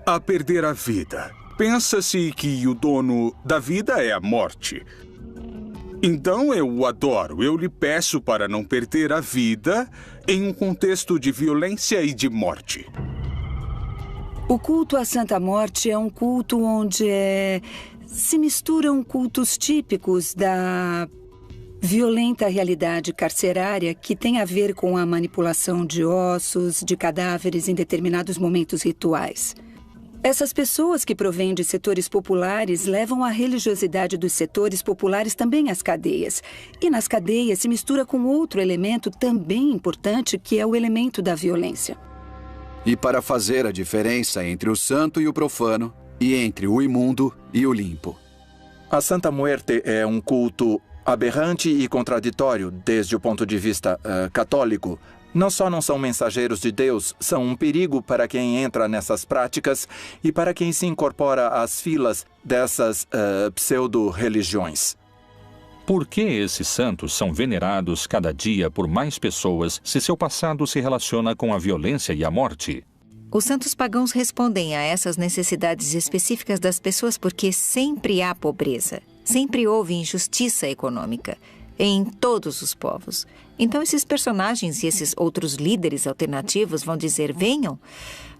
a perder a vida. Pensa-se que o dono da vida é a morte. Então eu o adoro, eu lhe peço para não perder a vida em um contexto de violência e de morte. O culto à Santa Morte é um culto onde se misturam cultos típicos da violenta realidade carcerária que tem a ver com a manipulação de ossos, de cadáveres em determinados momentos rituais. Essas pessoas que provêm de setores populares levam a religiosidade dos setores populares também às cadeias. E nas cadeias se mistura com outro elemento também importante, que é o elemento da violência. E para fazer a diferença entre o santo e o profano, e entre o imundo e o limpo. A Santa Muerte é um culto aberrante e contraditório desde o ponto de vista católico. Não só não são mensageiros de Deus, são um perigo para quem entra nessas práticas e para quem se incorpora às filas dessas pseudo-religiões. Por que esses santos são venerados cada dia por mais pessoas se seu passado se relaciona com a violência e a morte? Os santos pagãos respondem a essas necessidades específicas das pessoas porque sempre há pobreza, sempre houve injustiça econômica. em todos os povos. Então, esses personagens e esses outros líderes alternativos vão dizer: venham,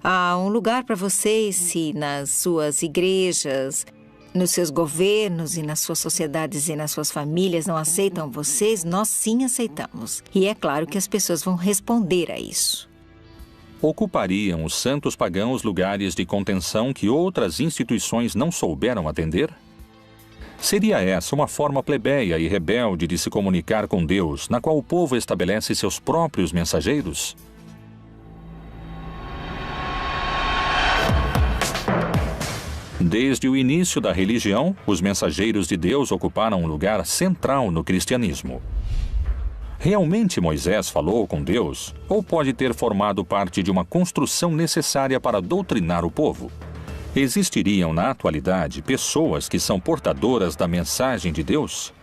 há um lugar para vocês se nas suas igrejas, nos seus governos e nas suas sociedades e nas suas famílias não aceitam vocês, nós sim aceitamos. E é claro que as pessoas vão responder a isso. Ocupariam os santos pagãos lugares de contenção que outras instituições não souberam atender? Seria essa uma forma plebeia e rebelde de se comunicar com Deus, na qual o povo estabelece seus próprios mensageiros? Desde o início da religião, os mensageiros de Deus ocuparam um lugar central no cristianismo. Realmente Moisés falou com Deus, ou pode ter formado parte de uma construção necessária para doutrinar o povo? Existiriam na atualidade pessoas que são portadoras da mensagem de Deus?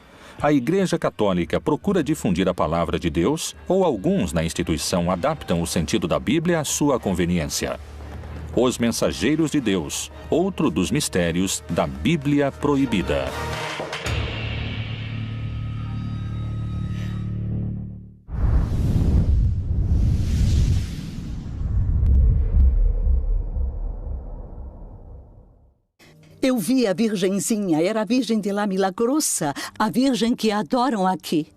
A Igreja Católica procura difundir a palavra de Deus, ou alguns na instituição adaptam o sentido da Bíblia à sua conveniência? Os Mensageiros de Deus, outro dos mistérios da Bíblia Proibida. Eu vi a Virgenzinha, era a Virgem de La Milagrosa, a Virgem que adoram aqui.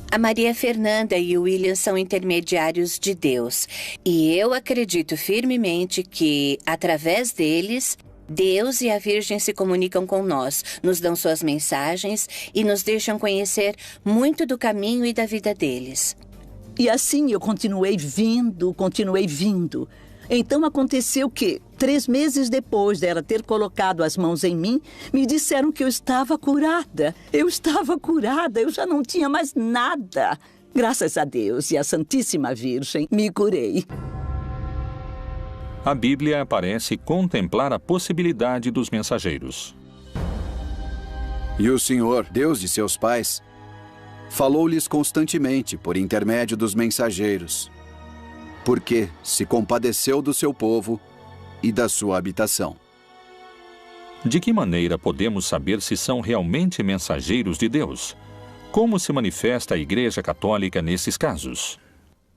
A Maria Fernanda e o William são intermediários de Deus. E eu acredito firmemente que, através deles, Deus e a Virgem se comunicam com nós, nos dão suas mensagens e nos deixam conhecer muito do caminho e da vida deles. E assim eu continuei vindo. Então aconteceu que, 3 meses depois dela ter colocado as mãos em mim, me disseram que eu estava curada. Eu já não tinha mais nada. Graças a Deus e à Santíssima Virgem, me curei. A Bíblia parece contemplar a possibilidade dos mensageiros. E o Senhor, Deus de seus pais, falou-lhes constantemente por intermédio dos mensageiros, porque se compadeceu do seu povo e da sua habitação. De que maneira podemos saber se são realmente mensageiros de Deus? Como se manifesta a Igreja Católica nesses casos?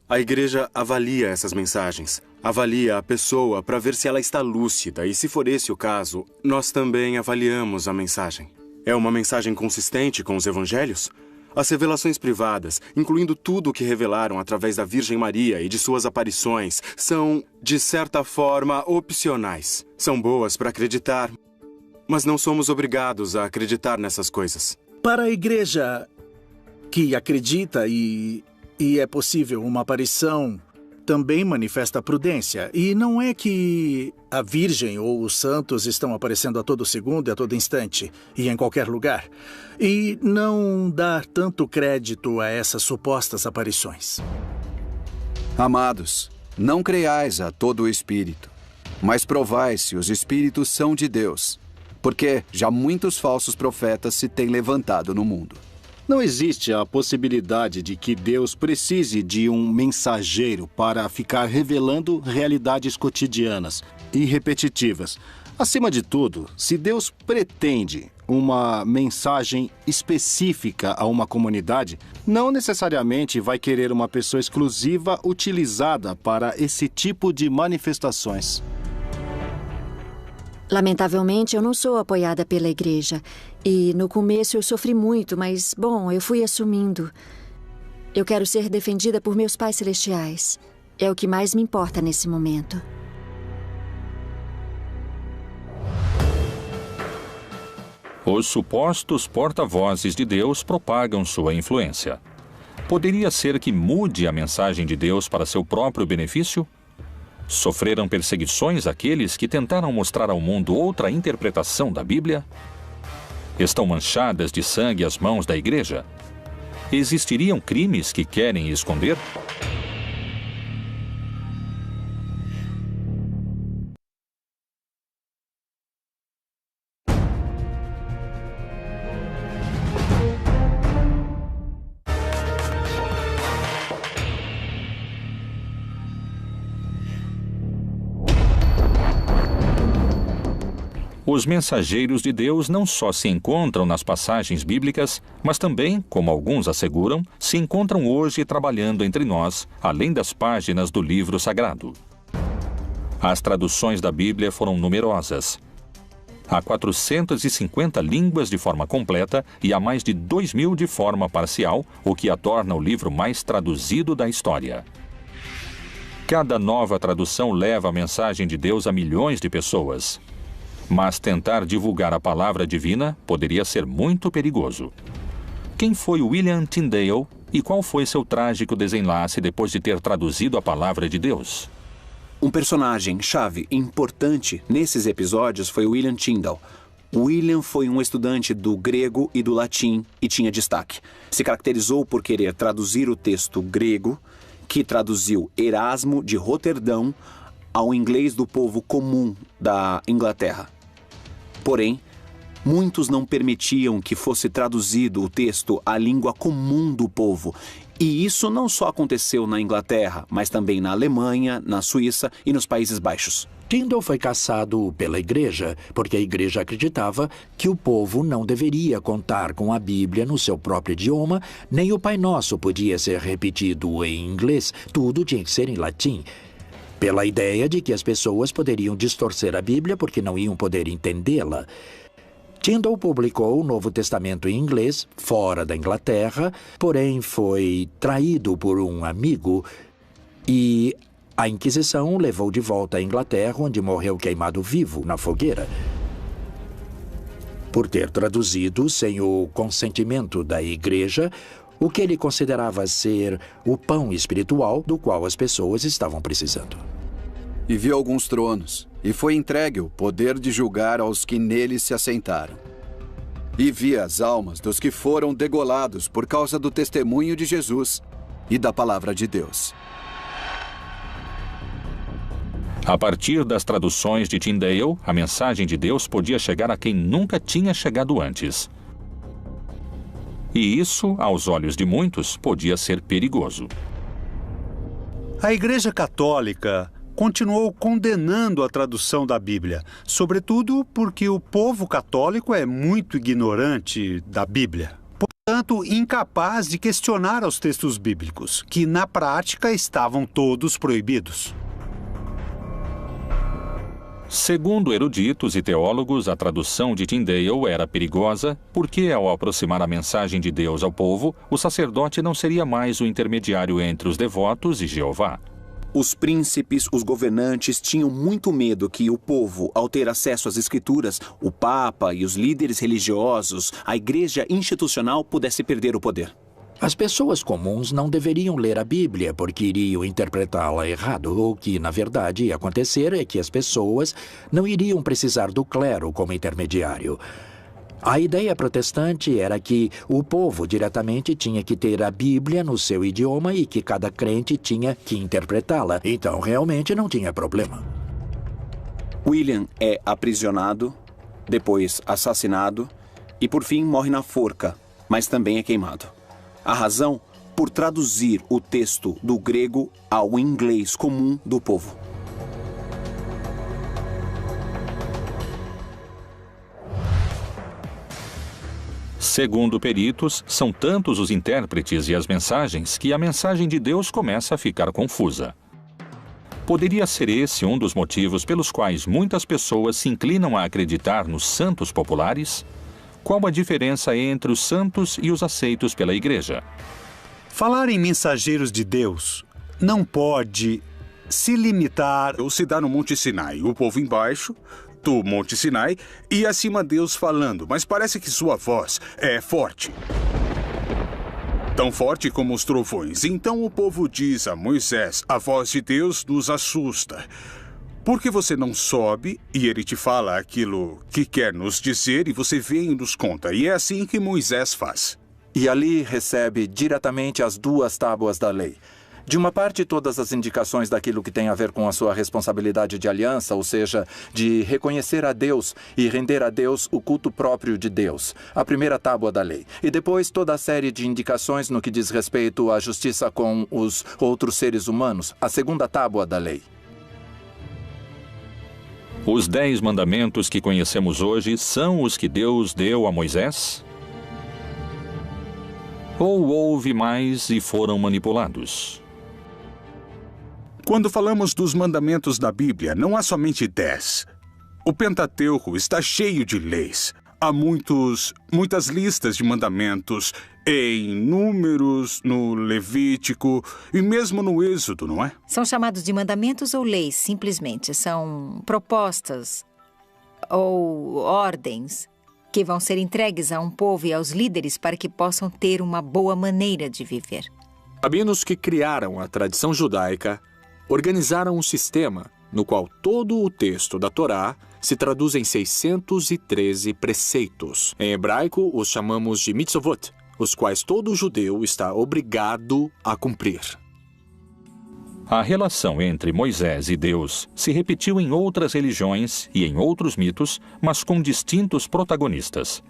A Igreja avalia essas mensagens, avalia a pessoa para ver se ela está lúcida e, se for esse o caso, nós também avaliamos a mensagem. É uma mensagem consistente com os evangelhos? As revelações privadas, incluindo tudo o que revelaram através da Virgem Maria e de suas aparições, são, de certa forma, opcionais. São boas para acreditar, mas não somos obrigados a acreditar nessas coisas. Para a igreja que acredita e é possível uma aparição, também manifesta prudência. E não é que a Virgem ou os santos estão aparecendo a todo segundo e a todo instante, e em qualquer lugar. E não dar tanto crédito a essas supostas aparições. Amados, não creiais a todo o espírito, mas provai se os espíritos são de Deus, porque já muitos falsos profetas se têm levantado no mundo. Não existe a possibilidade de que Deus precise de um mensageiro para ficar revelando realidades cotidianas e repetitivas. Acima de tudo, se Deus pretende uma mensagem específica a uma comunidade, não necessariamente vai querer uma pessoa exclusiva utilizada para esse tipo de manifestações. Lamentavelmente, eu não sou apoiada pela igreja. E no começo eu sofri muito, mas, bom, eu fui assumindo. Eu quero ser defendida por meus pais celestiais. É o que mais me importa nesse momento. Os supostos porta-vozes de Deus propagam sua influência. Poderia ser que mude a mensagem de Deus para seu próprio benefício? Sofreram perseguições aqueles que tentaram mostrar ao mundo outra interpretação da Bíblia? Estão manchadas de sangue as mãos da igreja? Existiriam crimes que querem esconder? Os mensageiros de Deus não só se encontram nas passagens bíblicas, mas também, como alguns asseguram, se encontram hoje trabalhando entre nós, além das páginas do livro sagrado. As traduções da Bíblia foram numerosas. Há 450 línguas de forma completa e há mais de 2.000 de forma parcial, o que a torna o livro mais traduzido da história. Cada nova tradução leva a mensagem de Deus a milhões de pessoas. Mas tentar divulgar a palavra divina poderia ser muito perigoso. Quem foi William Tyndale e qual foi seu trágico desenlace depois de ter traduzido a palavra de Deus? Um personagem-chave importante nesses episódios foi William Tyndale. William foi um estudante do grego e do latim e tinha destaque. Se caracterizou por querer traduzir o texto grego, que traduziu Erasmo de Roterdão ao inglês do povo comum da Inglaterra. Porém, muitos não permitiam que fosse traduzido o texto à língua comum do povo. E isso não só aconteceu na Inglaterra, mas também na Alemanha, na Suíça e nos Países Baixos. Tyndale foi caçado pela igreja, porque a igreja acreditava que o povo não deveria contar com a Bíblia no seu próprio idioma, nem o Pai Nosso podia ser repetido em inglês, tudo tinha que ser em latim. Pela ideia de que as pessoas poderiam distorcer a Bíblia porque não iam poder entendê-la. Tyndale publicou o Novo Testamento em inglês, fora da Inglaterra, porém foi traído por um amigo e a Inquisição o levou de volta à Inglaterra, onde morreu queimado vivo na fogueira, por ter traduzido sem o consentimento da igreja o que ele considerava ser o pão espiritual do qual as pessoas estavam precisando. E viu alguns tronos, e foi entregue o poder de julgar aos que neles se assentaram. E vi as almas dos que foram degolados por causa do testemunho de Jesus e da palavra de Deus. A partir das traduções de Tyndale, a mensagem de Deus podia chegar a quem nunca tinha chegado antes. E isso, aos olhos de muitos, podia ser perigoso. A Igreja Católica continuou condenando a tradução da Bíblia, sobretudo porque o povo católico é muito ignorante da Bíblia, portanto, incapaz de questionar os textos bíblicos, que na prática estavam todos proibidos. Segundo eruditos e teólogos, a tradução de Tyndale era perigosa porque, ao aproximar a mensagem de Deus ao povo, o sacerdote não seria mais o intermediário entre os devotos e Jeová. Os príncipes, os governantes tinham muito medo que o povo, ao ter acesso às escrituras, o Papa e os líderes religiosos, a igreja institucional pudesse perder o poder. As pessoas comuns não deveriam ler a Bíblia porque iriam interpretá-la errado. O que, na verdade, ia acontecer é que as pessoas não iriam precisar do clero como intermediário. A ideia protestante era que o povo diretamente tinha que ter a Bíblia no seu idioma e que cada crente tinha que interpretá-la. Então, realmente não tinha problema. William é aprisionado, depois assassinado e, por fim, morre na forca, mas também é queimado. A razão? Por traduzir o texto do grego ao inglês comum do povo. Segundo peritos, são tantos os intérpretes e as mensagens que a mensagem de Deus começa a ficar confusa. Poderia ser esse um dos motivos pelos quais muitas pessoas se inclinam a acreditar nos santos populares? Qual a diferença entre os santos e os aceitos pela igreja? Falar em mensageiros de Deus não pode se limitar ou se dar no Monte Sinai, o povo embaixo do Monte Sinai e acima Deus falando, mas parece que sua voz é forte. Tão forte como os trovões. Então o povo diz a Moisés, a voz de Deus nos assusta. Por que você não sobe e ele te fala aquilo que quer nos dizer e você vem e nos conta? E é assim que Moisés faz. E ali recebe diretamente as 2 tábuas da lei. De uma parte, todas as indicações daquilo que tem a ver com a sua responsabilidade de aliança, ou seja, de reconhecer a Deus e render a Deus o culto próprio de Deus, a primeira tábua da lei. E depois toda a série de indicações no que diz respeito à justiça com os outros seres humanos, a segunda tábua da lei. Os 10 mandamentos que conhecemos hoje são os que Deus deu a Moisés? Ou houve mais e foram manipulados? Quando falamos dos mandamentos da Bíblia, não há somente 10. O Pentateuco está cheio de leis. Há muitas listas de mandamentos em Números, no Levítico e mesmo no Êxodo, não é? São chamados de mandamentos ou leis, simplesmente. São propostas ou ordens que vão ser entregues a um povo e aos líderes para que possam ter uma boa maneira de viver. Rabinos que criaram a tradição judaica organizaram um sistema no qual todo o texto da Torá se traduz em 613 preceitos. Em hebraico, os chamamos de mitzvot, os quais todo judeu está obrigado a cumprir. A relação entre Moisés e Deus se repetiu em outras religiões e em outros mitos, mas com distintos protagonistas.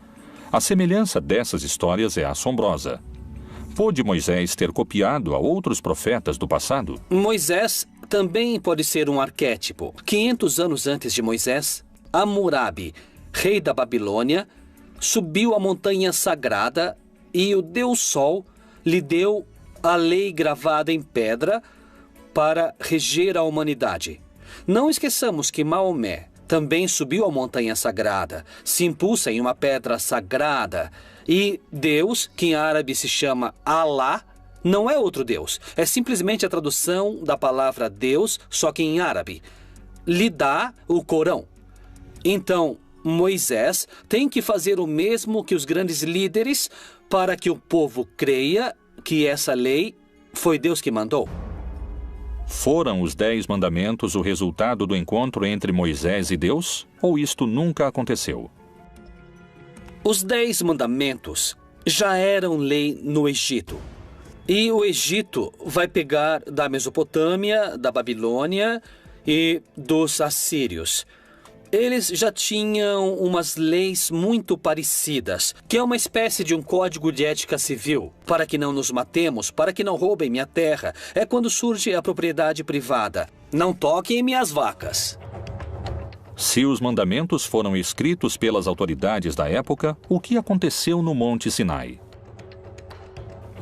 A semelhança dessas histórias é assombrosa. Pôde Moisés ter copiado a outros profetas do passado? Moisés também pode ser um arquétipo. 500 anos antes de Moisés, Hammurabi, rei da Babilônia, subiu a montanha sagrada e o Deus Sol lhe deu a lei gravada em pedra para reger a humanidade. Não esqueçamos que Maomé também subiu a montanha sagrada, se impulsa em uma pedra sagrada. E Deus, que em árabe se chama Allah, não é outro Deus. É simplesmente a tradução da palavra Deus, só que em árabe. Lhe dá o Corão. Então, Moisés tem que fazer o mesmo que os grandes líderes para que o povo creia que essa lei foi Deus que mandou. Foram os 10 mandamentos o resultado do encontro entre Moisés e Deus? Ou isto nunca aconteceu? Os 10 mandamentos já eram lei no Egito. E o Egito vai pegar da Mesopotâmia, da Babilônia e dos assírios. Eles já tinham umas leis muito parecidas, que é uma espécie de um código de ética civil. Para que não nos matemos, para que não roubem minha terra. É quando surge a propriedade privada. Não toquem em minhas vacas. Se os mandamentos foram escritos pelas autoridades da época, o que aconteceu no Monte Sinai?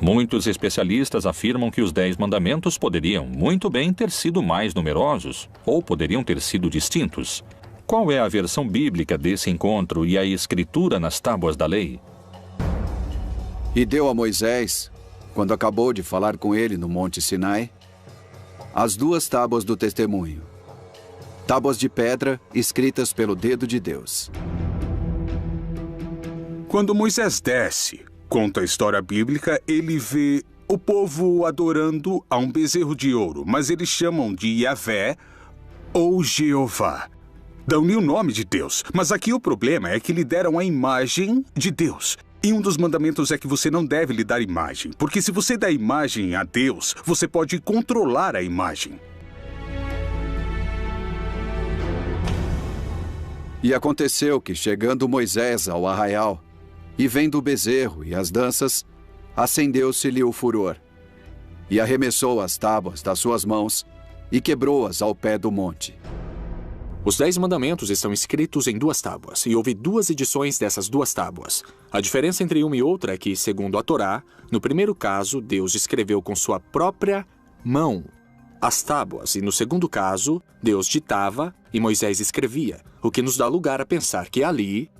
Muitos especialistas afirmam que os 10 mandamentos poderiam muito bem ter sido mais numerosos, ou poderiam ter sido distintos. Qual é a versão bíblica desse encontro e a escritura nas tábuas da lei? E deu a Moisés, quando acabou de falar com ele no Monte Sinai, as 2 tábuas do testemunho, tábuas de pedra escritas pelo dedo de Deus. Quando Moisés desce, conta a história bíblica, ele vê o povo adorando a um bezerro de ouro, mas eles chamam de Yahvé ou Jeová. Dão-lhe o nome de Deus, mas aqui o problema é que lhe deram a imagem de Deus. E um dos mandamentos é que você não deve lhe dar imagem, porque se você dá imagem a Deus, você pode controlar a imagem. E aconteceu que, chegando Moisés ao arraial, e vendo o bezerro e as danças, acendeu-se-lhe o furor, e arremessou as tábuas das suas mãos, e quebrou-as ao pé do monte. Os 10 mandamentos estão escritos em 2 tábuas, e houve 2 edições dessas 2 tábuas. A diferença entre uma e outra é que, segundo a Torá, no primeiro caso, Deus escreveu com sua própria mão as tábuas, e no segundo caso, Deus ditava e Moisés escrevia, o que nos dá lugar a pensar que ali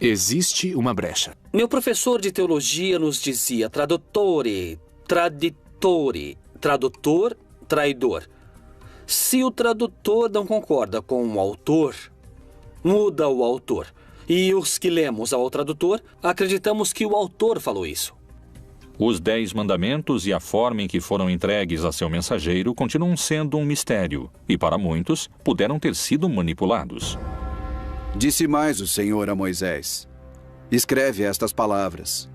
existe uma brecha. Meu professor de teologia nos dizia tradutore, traditore, tradutor, traidor. Se o tradutor não concorda com o autor, muda o autor. E os que lemos ao tradutor, acreditamos que o autor falou isso. Os 10 mandamentos e a forma em que foram entregues a seu mensageiro continuam sendo um mistério, e para muitos, puderam ter sido manipulados. Disse mais o Senhor a Moisés: escreve estas palavras,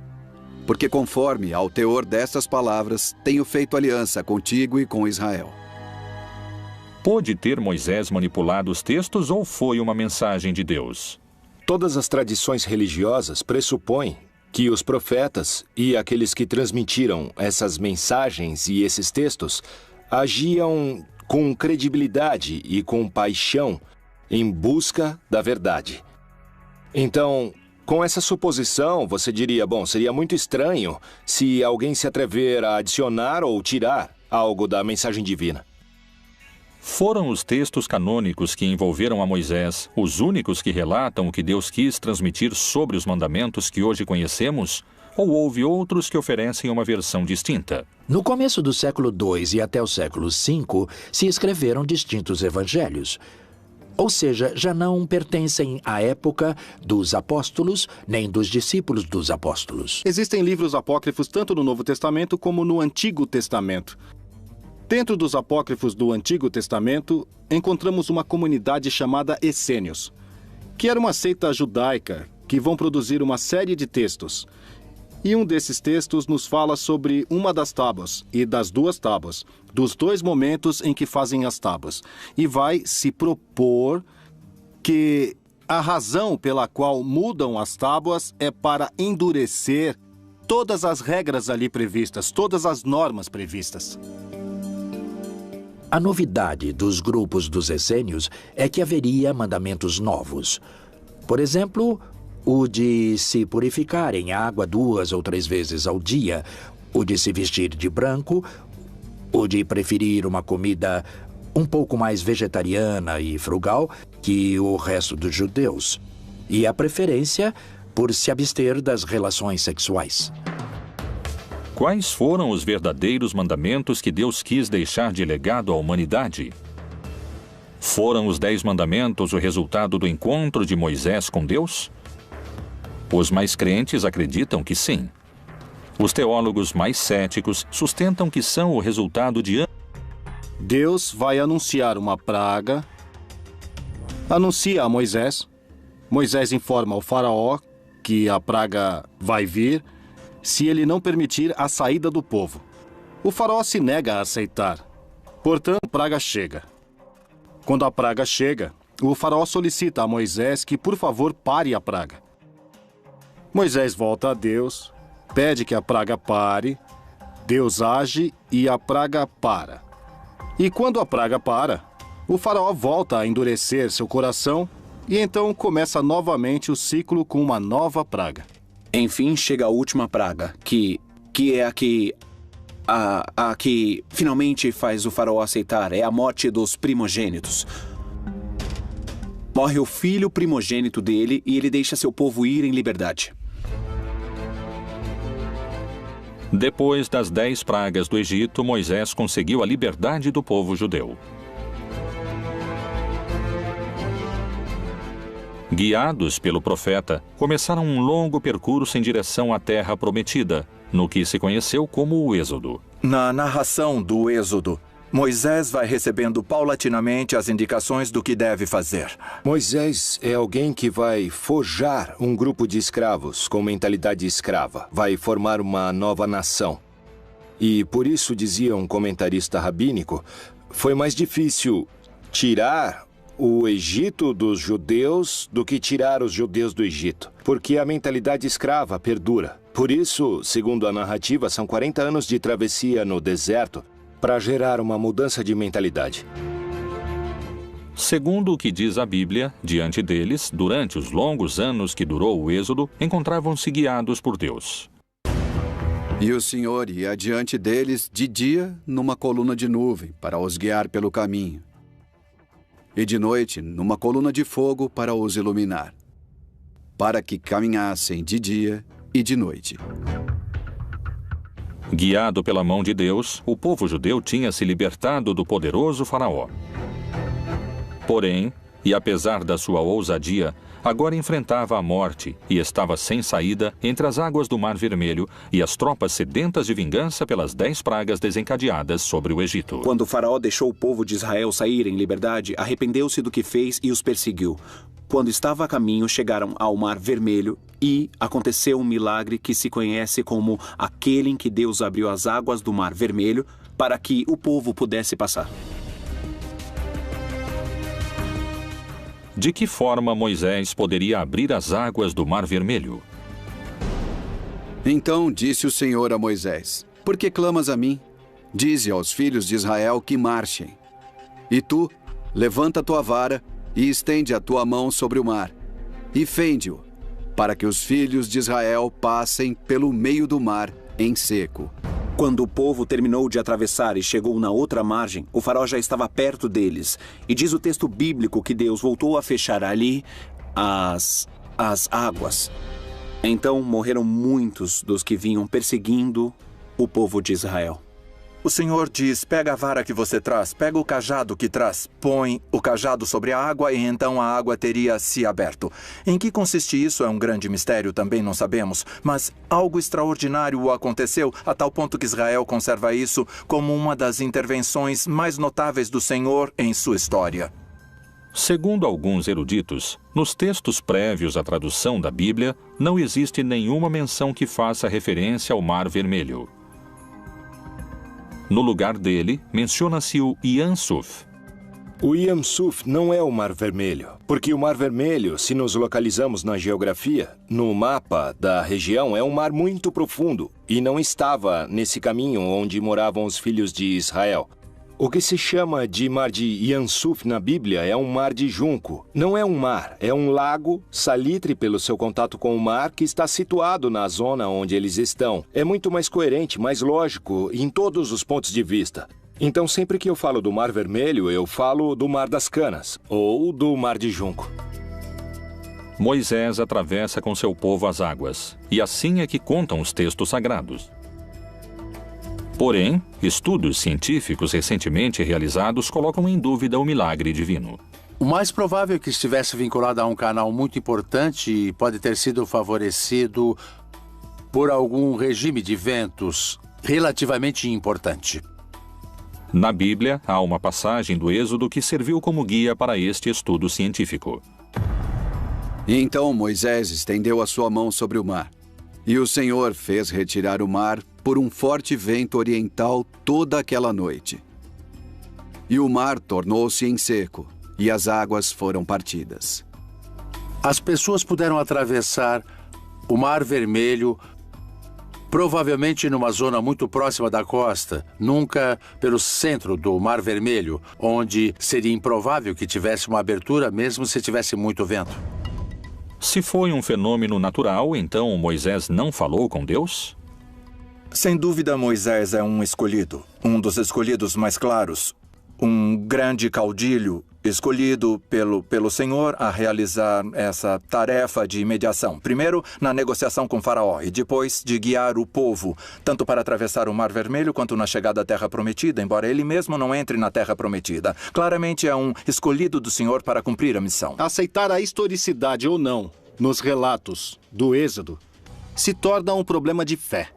porque conforme ao teor destas palavras, tenho feito aliança contigo e com Israel. Pôde ter Moisés manipulado os textos ou foi uma mensagem de Deus? Todas as tradições religiosas pressupõem que os profetas e aqueles que transmitiram essas mensagens e esses textos agiam com credibilidade e com paixão em busca da verdade. Então, com essa suposição, você diria, bom, seria muito estranho se alguém se atrever a adicionar ou tirar algo da mensagem divina. Foram os textos canônicos que envolveram a Moisés os únicos que relatam o que Deus quis transmitir sobre os mandamentos que hoje conhecemos? Ou houve outros que oferecem uma versão distinta? No começo do século II e até o século V, se escreveram distintos evangelhos. Ou seja, já não pertencem à época dos apóstolos, nem dos discípulos dos apóstolos. Existem livros apócrifos tanto no Novo Testamento como no Antigo Testamento. Dentro dos apócrifos do Antigo Testamento, encontramos uma comunidade chamada Essênios, que era uma seita judaica que vão produzir uma série de textos. E um desses textos nos fala sobre uma das tábuas e das duas tábuas, dos dois momentos em que fazem as tábuas. E vai se propor que a razão pela qual mudam as tábuas é para endurecer todas as regras ali previstas, todas as normas previstas. A novidade dos grupos dos essênios é que haveria mandamentos novos. Por exemplo, o de se purificar em água 2 ou 3 vezes ao dia, o de se vestir de branco, o de preferir uma comida um pouco mais vegetariana e frugal que o resto dos judeus, e a preferência por se abster das relações sexuais. Quais foram os verdadeiros mandamentos que Deus quis deixar de legado à humanidade? Foram os 10 mandamentos o resultado do encontro de Moisés com Deus? Os mais crentes acreditam que sim. Os teólogos mais céticos sustentam que são o resultado de anos. Deus vai anunciar uma praga, anuncia a Moisés. Moisés informa ao faraó que a praga vai vir se ele não permitir a saída do povo. O faraó se nega a aceitar. Portanto, a praga chega. Quando a praga chega, o faraó solicita a Moisés que, por favor, pare a praga. Moisés volta a Deus, pede que a praga pare, Deus age e a praga para. E quando a praga para, o faraó volta a endurecer seu coração e então começa novamente o ciclo com uma nova praga. Enfim, chega a última praga, que é a que finalmente faz o faraó aceitar, é a morte dos primogênitos. Morre o filho primogênito dele e ele deixa seu povo ir em liberdade. Depois das 10 pragas do Egito, Moisés conseguiu a liberdade do povo judeu. Guiados pelo profeta, começaram um longo percurso em direção à terra prometida, no que se conheceu como o Êxodo. Na narração do Êxodo, Moisés vai recebendo paulatinamente as indicações do que deve fazer. Moisés é alguém que vai forjar um grupo de escravos com mentalidade escrava. Vai formar uma nova nação. E por isso, dizia um comentarista rabínico, foi mais difícil tirar o Egito dos judeus do que tirar os judeus do Egito, porque a mentalidade escrava perdura. Por isso, segundo a narrativa, são 40 anos de travessia no deserto para gerar uma mudança de mentalidade. Segundo o que diz a Bíblia, diante deles, durante os longos anos que durou o Êxodo, encontravam-se guiados por Deus. E o Senhor ia adiante deles de dia numa coluna de nuvem para os guiar pelo caminho, e de noite numa coluna de fogo para os iluminar, para que caminhassem de dia e de noite. Guiado pela mão de Deus, o povo judeu tinha se libertado do poderoso faraó. Porém, e apesar da sua ousadia, agora enfrentava a morte e estava sem saída entre as águas do Mar Vermelho e as tropas sedentas de vingança pelas 10 pragas desencadeadas sobre o Egito. Quando o faraó deixou o povo de Israel sair em liberdade, arrependeu-se do que fez e os perseguiu. Quando estava a caminho, chegaram ao Mar Vermelho e aconteceu um milagre que se conhece como aquele em que Deus abriu as águas do Mar Vermelho para que o povo pudesse passar. De que forma Moisés poderia abrir as águas do Mar Vermelho? Então disse o Senhor a Moisés: Por que clamas a mim? Dize aos filhos de Israel que marchem. E tu, levanta tua vara e estende a tua mão sobre o mar, e fende-o, para que os filhos de Israel passem pelo meio do mar em seco. Quando o povo terminou de atravessar e chegou na outra margem, o faraó já estava perto deles. E diz o texto bíblico que Deus voltou a fechar ali as águas. Então morreram muitos dos que vinham perseguindo o povo de Israel. O Senhor diz, pega a vara que você traz, pega o cajado que traz, põe o cajado sobre a água e então a água teria se aberto. Em que consiste isso é um grande mistério, também não sabemos, mas algo extraordinário aconteceu a tal ponto que Israel conserva isso como uma das intervenções mais notáveis do Senhor em sua história. Segundo alguns eruditos, nos textos prévios à tradução da Bíblia, não existe nenhuma menção que faça referência ao Mar Vermelho. No lugar dele, menciona-se o Yam Suf. O Yam Suf não é o Mar Vermelho, porque o Mar Vermelho, se nos localizamos na geografia, no mapa da região, é um mar muito profundo e não estava nesse caminho onde moravam os filhos de Israel. O que se chama de mar de Yam Suf na Bíblia é um mar de junco. Não é um mar, é um lago, salitre pelo seu contato com o mar, que está situado na zona onde eles estão. É muito mais coerente, mais lógico, em todos os pontos de vista. Então, sempre que eu falo do Mar Vermelho, eu falo do Mar das Canas, ou do Mar de Junco. Moisés atravessa com seu povo as águas, e assim é que contam os textos sagrados. Porém, estudos científicos recentemente realizados colocam em dúvida o milagre divino. O mais provável é que estivesse vinculado a um canal muito importante e pode ter sido favorecido por algum regime de ventos relativamente importante. Na Bíblia, há uma passagem do Êxodo que serviu como guia para este estudo científico. E então Moisés estendeu a sua mão sobre o mar, e o Senhor fez retirar o mar por um forte vento oriental toda aquela noite. E o mar tornou-se em seco, e as águas foram partidas. As pessoas puderam atravessar o Mar Vermelho, provavelmente numa zona muito próxima da costa, nunca pelo centro do Mar Vermelho, onde seria improvável que tivesse uma abertura, mesmo se tivesse muito vento. Se foi um fenômeno natural, então Moisés não falou com Deus? Sem dúvida, Moisés é um escolhido, um dos escolhidos mais claros, um grande caudilho escolhido pelo Senhor a realizar essa tarefa de mediação. Primeiro, na negociação com Faraó e depois de guiar o povo, tanto para atravessar o Mar Vermelho quanto na chegada à Terra Prometida, embora ele mesmo não entre na Terra Prometida. Claramente é um escolhido do Senhor para cumprir a missão. Aceitar a historicidade ou não nos relatos do Êxodo se torna um problema de fé.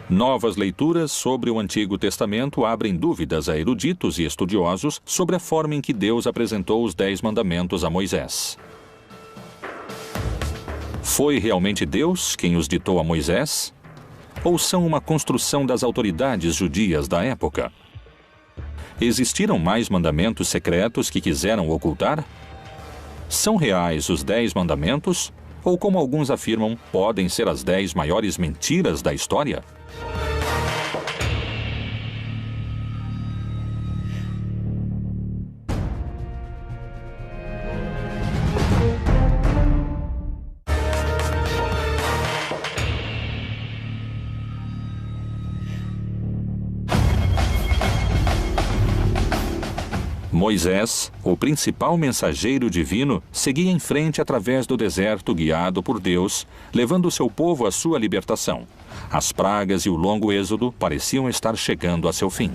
Novas leituras sobre o Antigo Testamento abrem dúvidas a eruditos e estudiosos sobre a forma em que Deus apresentou os 10 mandamentos a Moisés. Foi realmente Deus quem os ditou a Moisés? Ou são uma construção das autoridades judias da época? Existiram mais mandamentos secretos que quiseram ocultar? São reais os 10 mandamentos? Ou, como alguns afirmam, podem ser as 10 maiores mentiras da história? Moisés, o principal mensageiro divino, seguia em frente através do deserto guiado por Deus, levando seu povo à sua libertação. As pragas e o longo êxodo pareciam estar chegando a seu fim.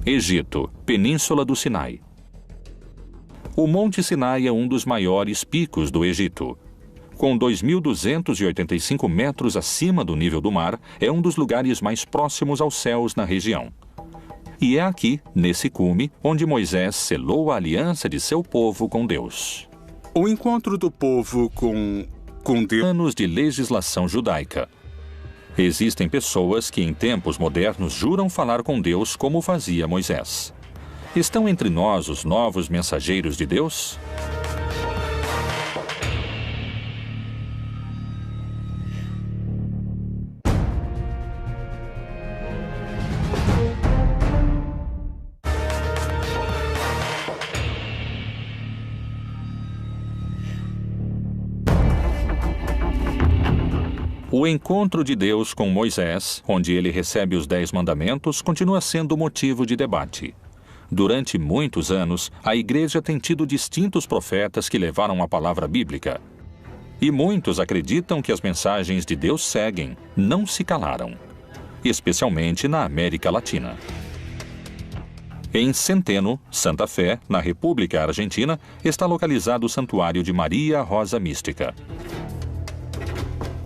Egito, Península do Sinai. O Monte Sinai é um dos maiores picos do Egito. Com 2.285 metros acima do nível do mar, é um dos lugares mais próximos aos céus na região. E é aqui, nesse cume, onde Moisés selou a aliança de seu povo com Deus. O encontro do povo com Deus. Anos de legislação judaica. Existem pessoas que, em tempos modernos, juram falar com Deus como fazia Moisés. Estão entre nós os novos mensageiros de Deus? O encontro de Deus com Moisés, onde ele recebe os 10 mandamentos, continua sendo motivo de debate. Durante muitos anos, a Igreja tem tido distintos profetas que levaram a palavra bíblica. E muitos acreditam que as mensagens de Deus seguem, não se calaram, especialmente na América Latina. Em Centeno, Santa Fé, na República Argentina, está localizado o Santuário de Maria Rosa Mística.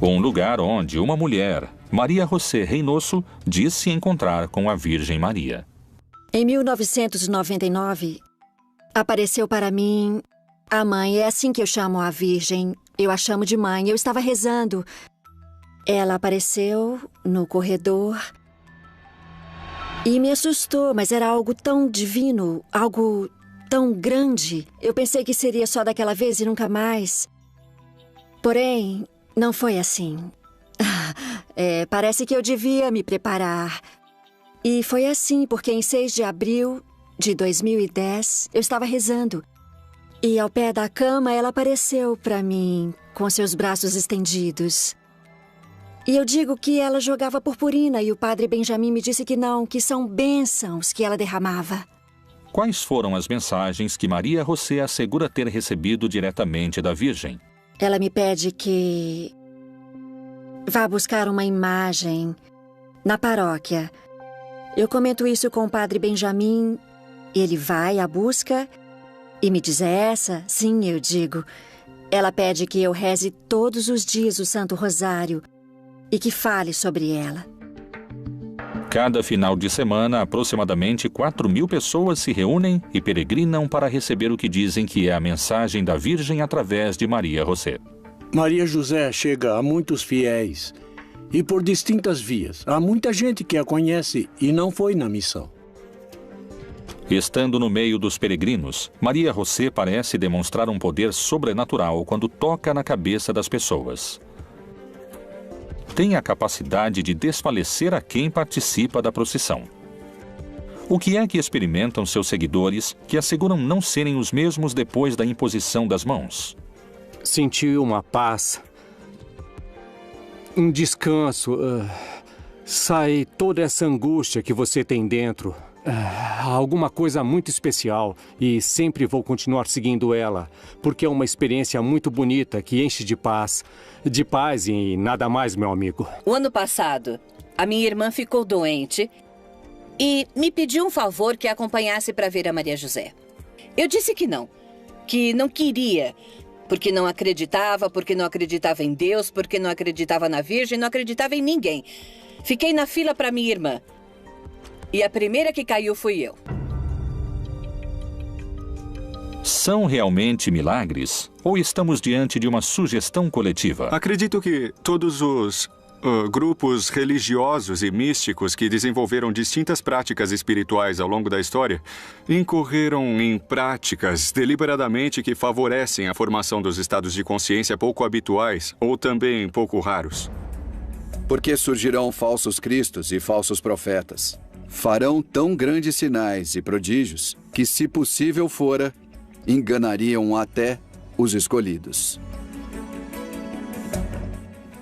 Um lugar onde uma mulher, Maria José Reynoso, diz se encontrar com a Virgem Maria. Em 1999, apareceu para mim a mãe. É assim que eu chamo a Virgem. Eu a chamo de mãe. Eu estava rezando. Ela apareceu no corredor e me assustou, mas era algo tão divino, algo tão grande. Eu pensei que seria só daquela vez e nunca mais. Porém, não foi assim. Parece que eu devia me preparar. E foi assim, porque em 6 de abril de 2010, eu estava rezando. E ao pé da cama, ela apareceu para mim, com seus braços estendidos. E eu digo que ela jogava purpurina e o padre Benjamin me disse que não, que são bênçãos que ela derramava. Quais foram as mensagens que Maria José assegura ter recebido diretamente da Virgem? Ela me pede que vá buscar uma imagem na paróquia. Eu comento isso com o padre Benjamin, ele vai à busca e me diz: é essa? Sim, eu digo. Ela pede que eu reze todos os dias o Santo Rosário e que fale sobre ela. Cada final de semana, aproximadamente 4.000 pessoas se reúnem e peregrinam para receber o que dizem que é a mensagem da Virgem através de Maria José. Maria José chega a muitos fiéis e por distintas vias. Há muita gente que a conhece e não foi na missão. Estando no meio dos peregrinos, Maria José parece demonstrar um poder sobrenatural quando toca na cabeça das pessoas. Tem a capacidade de desfalecer a quem participa da procissão. O que é que experimentam seus seguidores que asseguram não serem os mesmos depois da imposição das mãos? Senti uma paz, um descanso. Sai toda essa angústia que você tem dentro. Alguma coisa muito especial e sempre vou continuar seguindo ela, porque é uma experiência muito bonita que enche de paz e nada mais, meu amigo. O ano passado, a minha irmã ficou doente e me pediu um favor que a acompanhasse para ver a Maria José. Eu disse que não queria, porque não acreditava em Deus, porque não acreditava na Virgem, não acreditava em ninguém. Fiquei na fila para minha irmã. E a primeira que caiu fui eu. São realmente milagres? Ou estamos diante de uma sugestão coletiva? Acredito que todos os grupos religiosos e místicos que desenvolveram distintas práticas espirituais ao longo da história incorreram em práticas deliberadamente que favorecem a formação dos estados de consciência pouco habituais ou também pouco raros. Porque surgirão falsos cristos e falsos profetas. Farão tão grandes sinais e prodígios que, se possível fora, enganariam até os escolhidos.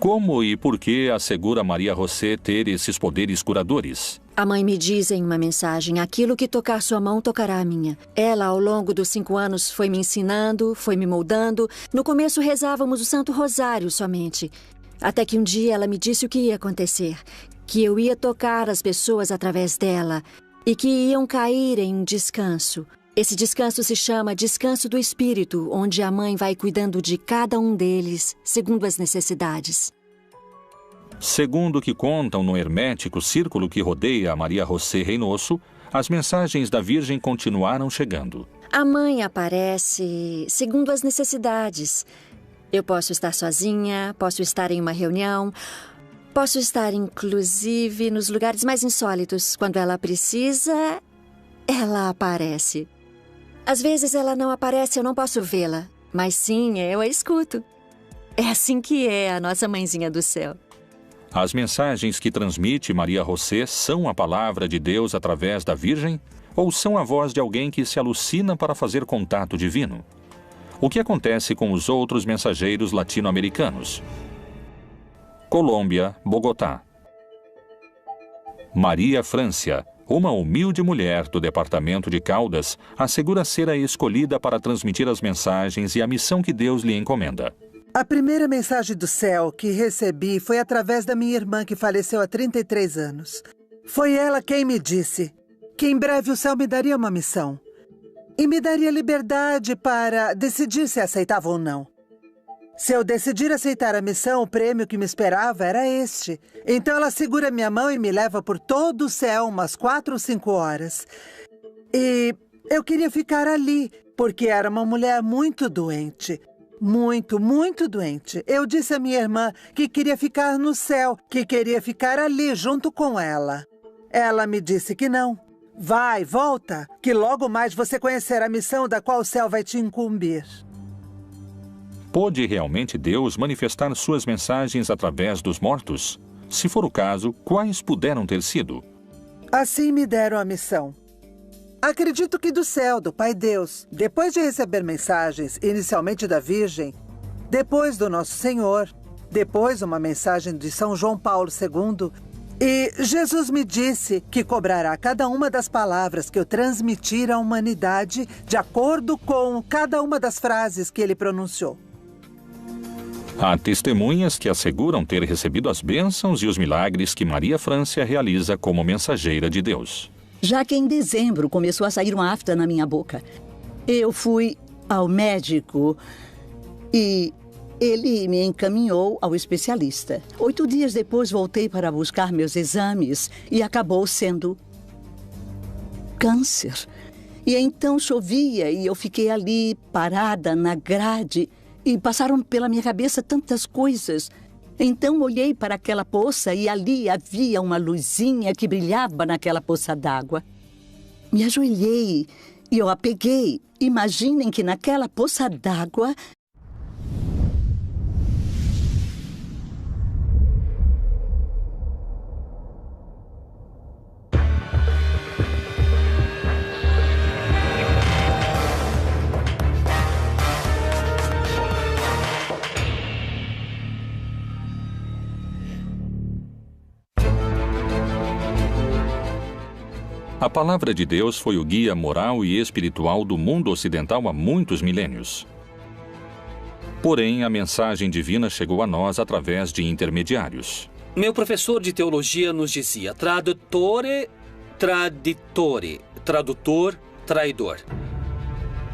Como e por que assegura Maria José ter esses poderes curadores? A mãe me diz em uma mensagem: aquilo que tocar sua mão, tocará a minha. Ela, ao longo dos 5 anos, foi me ensinando, foi me moldando. No começo, rezávamos o Santo Rosário somente. Até que um dia ela me disse o que ia acontecer. Que eu ia tocar as pessoas através dela e que iam cair em um descanso. Esse descanso se chama Descanso do Espírito, onde a mãe vai cuidando de cada um deles, segundo as necessidades. Segundo o que contam no hermético círculo que rodeia a Maria José Reynoso, as mensagens da Virgem continuaram chegando. A mãe aparece segundo as necessidades. Eu posso estar sozinha, posso estar em uma reunião, posso estar, inclusive, nos lugares mais insólitos. Quando ela precisa, ela aparece. Às vezes ela não aparece, eu não posso vê-la. Mas sim, eu a escuto. É assim que é a nossa mãezinha do céu. As mensagens que transmite Maria José são a palavra de Deus através da Virgem? Ou são a voz de alguém que se alucina para fazer contato divino? O que acontece com os outros mensageiros latino-americanos? Colômbia, Bogotá. Maria Frância, uma humilde mulher do departamento de Caldas, assegura ser a escolhida para transmitir as mensagens e a missão que Deus lhe encomenda. A primeira mensagem do céu que recebi foi através da minha irmã que faleceu há 33 anos. Foi ela quem me disse que em breve o céu me daria uma missão e me daria liberdade para decidir se aceitava ou não. Se eu decidir aceitar a missão, o prêmio que me esperava era este. Então ela segura minha mão e me leva por todo o céu umas 4 ou 5 horas. E eu queria ficar ali, porque era uma mulher muito doente. Muito, muito doente. Eu disse à minha irmã que queria ficar no céu, que queria ficar ali junto com ela. Ela me disse que não. Vai, volta, que logo mais você conhecerá a missão da qual o céu vai te incumbir. Pôde realmente Deus manifestar suas mensagens através dos mortos? Se for o caso, quais puderam ter sido? Assim me deram a missão. Acredito que do céu, do Pai Deus, depois de receber mensagens, inicialmente da Virgem, depois do Nosso Senhor, depois uma mensagem de São João Paulo II, e Jesus me disse que cobrará cada uma das palavras que eu transmitir à humanidade de acordo com cada uma das frases que ele pronunciou. Há testemunhas que asseguram ter recebido as bênçãos e os milagres que Maria Frância realiza como mensageira de Deus. Já que em dezembro começou a sair uma afta na minha boca, eu fui ao médico e ele me encaminhou ao especialista. 8 dias depois voltei para buscar meus exames e acabou sendo câncer. E então chovia e eu fiquei ali parada na grade e passaram pela minha cabeça tantas coisas. Então olhei para aquela poça e ali havia uma luzinha que brilhava naquela poça d'água. Me ajoelhei e eu a peguei. Imaginem que naquela poça d'água A palavra de Deus foi o guia moral e espiritual do mundo ocidental há muitos milênios. Porém, a mensagem divina chegou a nós através de intermediários. Meu professor de teologia nos dizia: tradutore, traditore, tradutor, traidor.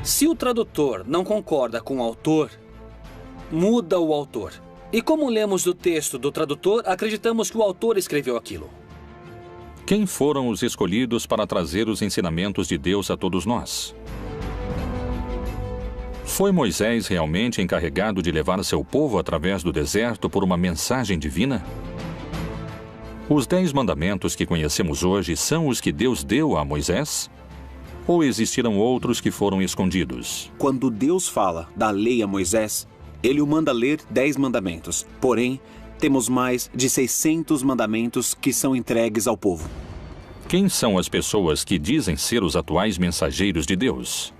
Se o tradutor não concorda com o autor, muda o autor. E como lemos o texto do tradutor, acreditamos que o autor escreveu aquilo. Quem foram os escolhidos para trazer os ensinamentos de Deus a todos nós? Foi Moisés realmente encarregado de levar seu povo através do deserto por uma mensagem divina? Os 10 mandamentos que conhecemos hoje são os que Deus deu a Moisés? Ou existiram outros que foram escondidos? Quando Deus fala da lei a Moisés, ele o manda ler 10 mandamentos. Porém, temos mais de 600 mandamentos que são entregues ao povo. Quem são as pessoas que dizem ser os atuais mensageiros de Deus?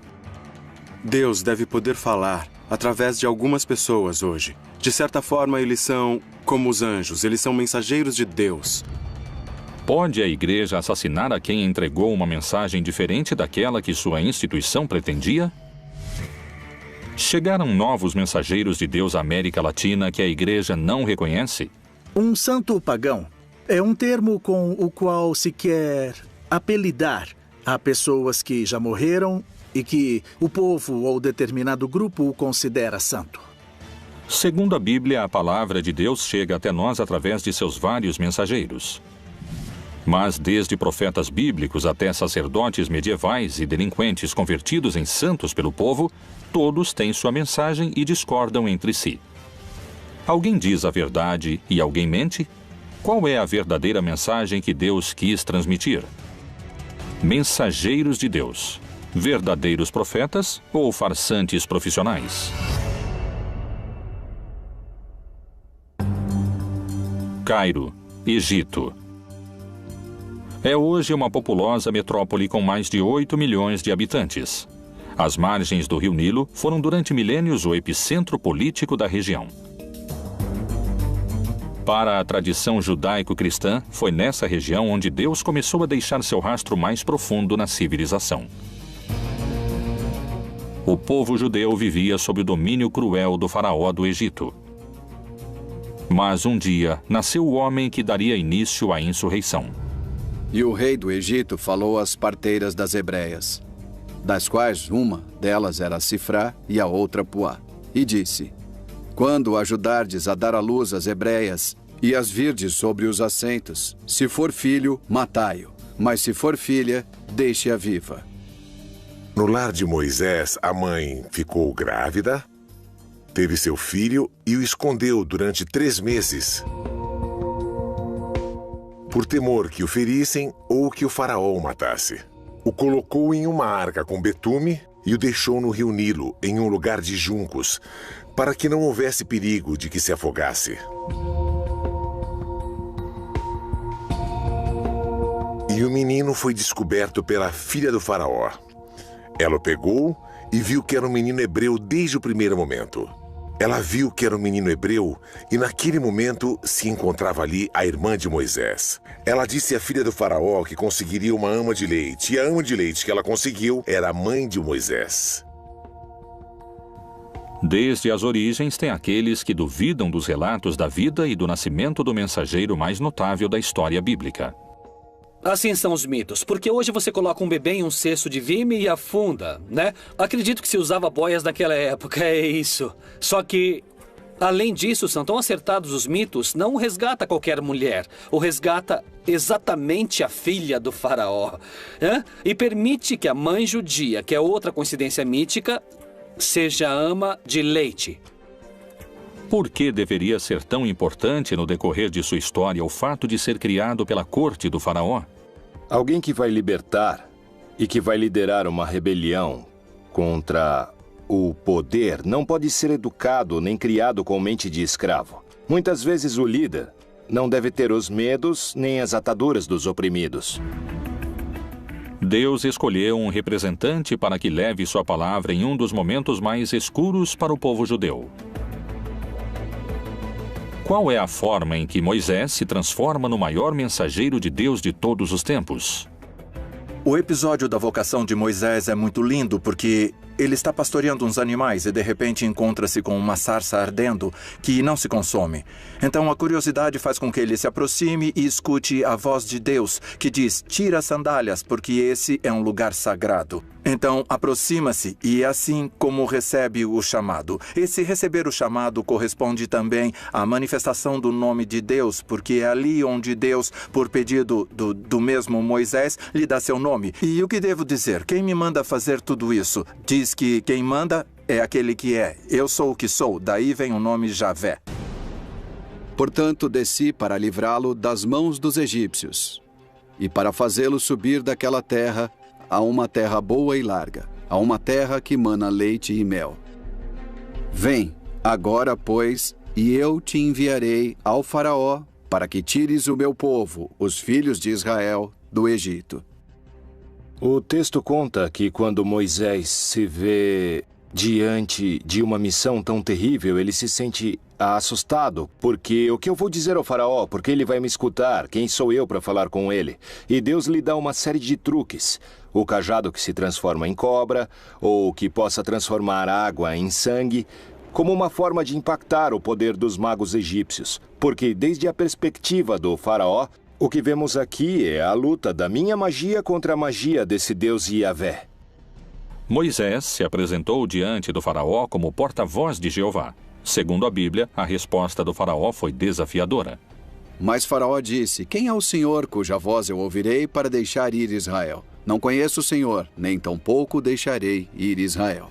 Deus deve poder falar através de algumas pessoas hoje. De certa forma, eles são como os anjos, eles são mensageiros de Deus. Pode a igreja assassinar a quem entregou uma mensagem diferente daquela que sua instituição pretendia? Chegaram novos mensageiros de Deus à América Latina que a igreja não reconhece? Um santo pagão é um termo com o qual se quer apelidar a pessoas que já morreram e que o povo ou determinado grupo o considera santo. Segundo a Bíblia, a palavra de Deus chega até nós através de seus vários mensageiros. Mas desde profetas bíblicos até sacerdotes medievais e delinquentes convertidos em santos pelo povo, todos têm sua mensagem e discordam entre si. Alguém diz a verdade e alguém mente? Qual é a verdadeira mensagem que Deus quis transmitir? Mensageiros de Deus, verdadeiros profetas ou farsantes profissionais? Cairo, Egito. É hoje uma populosa metrópole com mais de 8 milhões de habitantes. As margens do rio Nilo foram durante milênios o epicentro político da região. Para a tradição judaico-cristã, foi nessa região onde Deus começou a deixar seu rastro mais profundo na civilização. O povo judeu vivia sob o domínio cruel do faraó do Egito. Mas um dia nasceu o homem que daria início à insurreição. E o rei do Egito falou às parteiras das hebreias, das quais uma delas era Sifrá e a outra Puá, e disse: quando ajudardes a dar à luz as hebreias e as virdes sobre os assentos, se for filho, matai-o, mas se for filha, deixe-a viva. No lar de Moisés, a mãe ficou grávida, teve seu filho e o escondeu durante 3 meses, por temor que o ferissem ou que o faraó o matasse. O colocou em uma arca com betume e o deixou no rio Nilo, em um lugar de juncos, para que não houvesse perigo de que se afogasse. E o menino foi descoberto pela filha do faraó. Ela o pegou e viu que era um menino hebreu desde o primeiro momento. Ela viu que era um menino hebreu e naquele momento se encontrava ali a irmã de Moisés. Ela disse à filha do faraó que conseguiria uma ama de leite, e a ama de leite que ela conseguiu era a mãe de Moisés. Desde as origens, tem aqueles que duvidam dos relatos da vida e do nascimento do mensageiro mais notável da história bíblica. Assim são os mitos, porque hoje você coloca um bebê em um cesto de vime e afunda, né? Acredito que se usava boias naquela época, é isso. Só que, além disso, são tão acertados os mitos, não resgata qualquer mulher. O resgata exatamente a filha do faraó. E permite que a mãe judia, que é outra coincidência mítica, seja ama de leite. Por que deveria ser tão importante no decorrer de sua história o fato de ser criado pela corte do faraó? Alguém que vai libertar e que vai liderar uma rebelião contra o poder não pode ser educado nem criado com mente de escravo. Muitas vezes o líder não deve ter os medos nem as ataduras dos oprimidos. Deus escolheu um representante para que leve sua palavra em um dos momentos mais escuros para o povo judeu. Qual é a forma em que Moisés se transforma no maior mensageiro de Deus de todos os tempos? O episódio da vocação de Moisés é muito lindo porque ele está pastoreando uns animais e de repente encontra-se com uma sarça ardendo que não se consome. Então a curiosidade faz com que ele se aproxime e escute a voz de Deus que diz: tira as sandálias porque esse é um lugar sagrado. Então aproxima-se e é assim como recebe o chamado. Esse receber o chamado corresponde também à manifestação do nome de Deus, porque é ali onde Deus, por pedido do mesmo Moisés, lhe dá seu nome. E o que devo dizer? Quem me manda fazer tudo isso? Diz que quem manda é aquele que é. Eu sou o que sou, daí vem o nome Javé. Portanto, desci para livrá-lo das mãos dos egípcios, e para fazê-lo subir daquela terra a uma terra boa e larga, a uma terra que mana leite e mel. Vem, agora, pois, e eu te enviarei ao faraó para que tires o meu povo, os filhos de Israel, do Egito. O texto conta que quando Moisés se vê diante de uma missão tão terrível, ele se sente assustado, porque o que eu vou dizer ao faraó? Porque ele vai me escutar? Quem sou eu para falar com ele? E Deus lhe dá uma série de truques. O cajado que se transforma em cobra, ou que possa transformar água em sangue, como uma forma de impactar o poder dos magos egípcios. Porque desde a perspectiva do faraó, o que vemos aqui é a luta da minha magia contra a magia desse Deus Yahvé. Moisés se apresentou diante do faraó como porta-voz de Jeová. Segundo a Bíblia, a resposta do faraó foi desafiadora. Mas faraó disse: quem é o Senhor cuja voz eu ouvirei para deixar ir Israel? Não conheço o Senhor, nem tampouco deixarei ir Israel.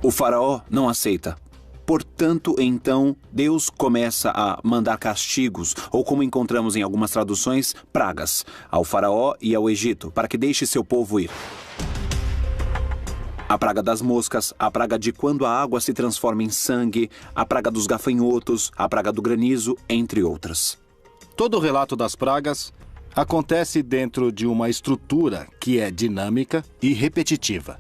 O faraó não aceita. Portanto, então, Deus começa a mandar castigos, ou como encontramos em algumas traduções, pragas, ao faraó e ao Egito, para que deixe seu povo ir. A praga das moscas, a praga de quando a água se transforma em sangue, a praga dos gafanhotos, a praga do granizo, entre outras. Todo o relato das pragas acontece dentro de uma estrutura que é dinâmica e repetitiva.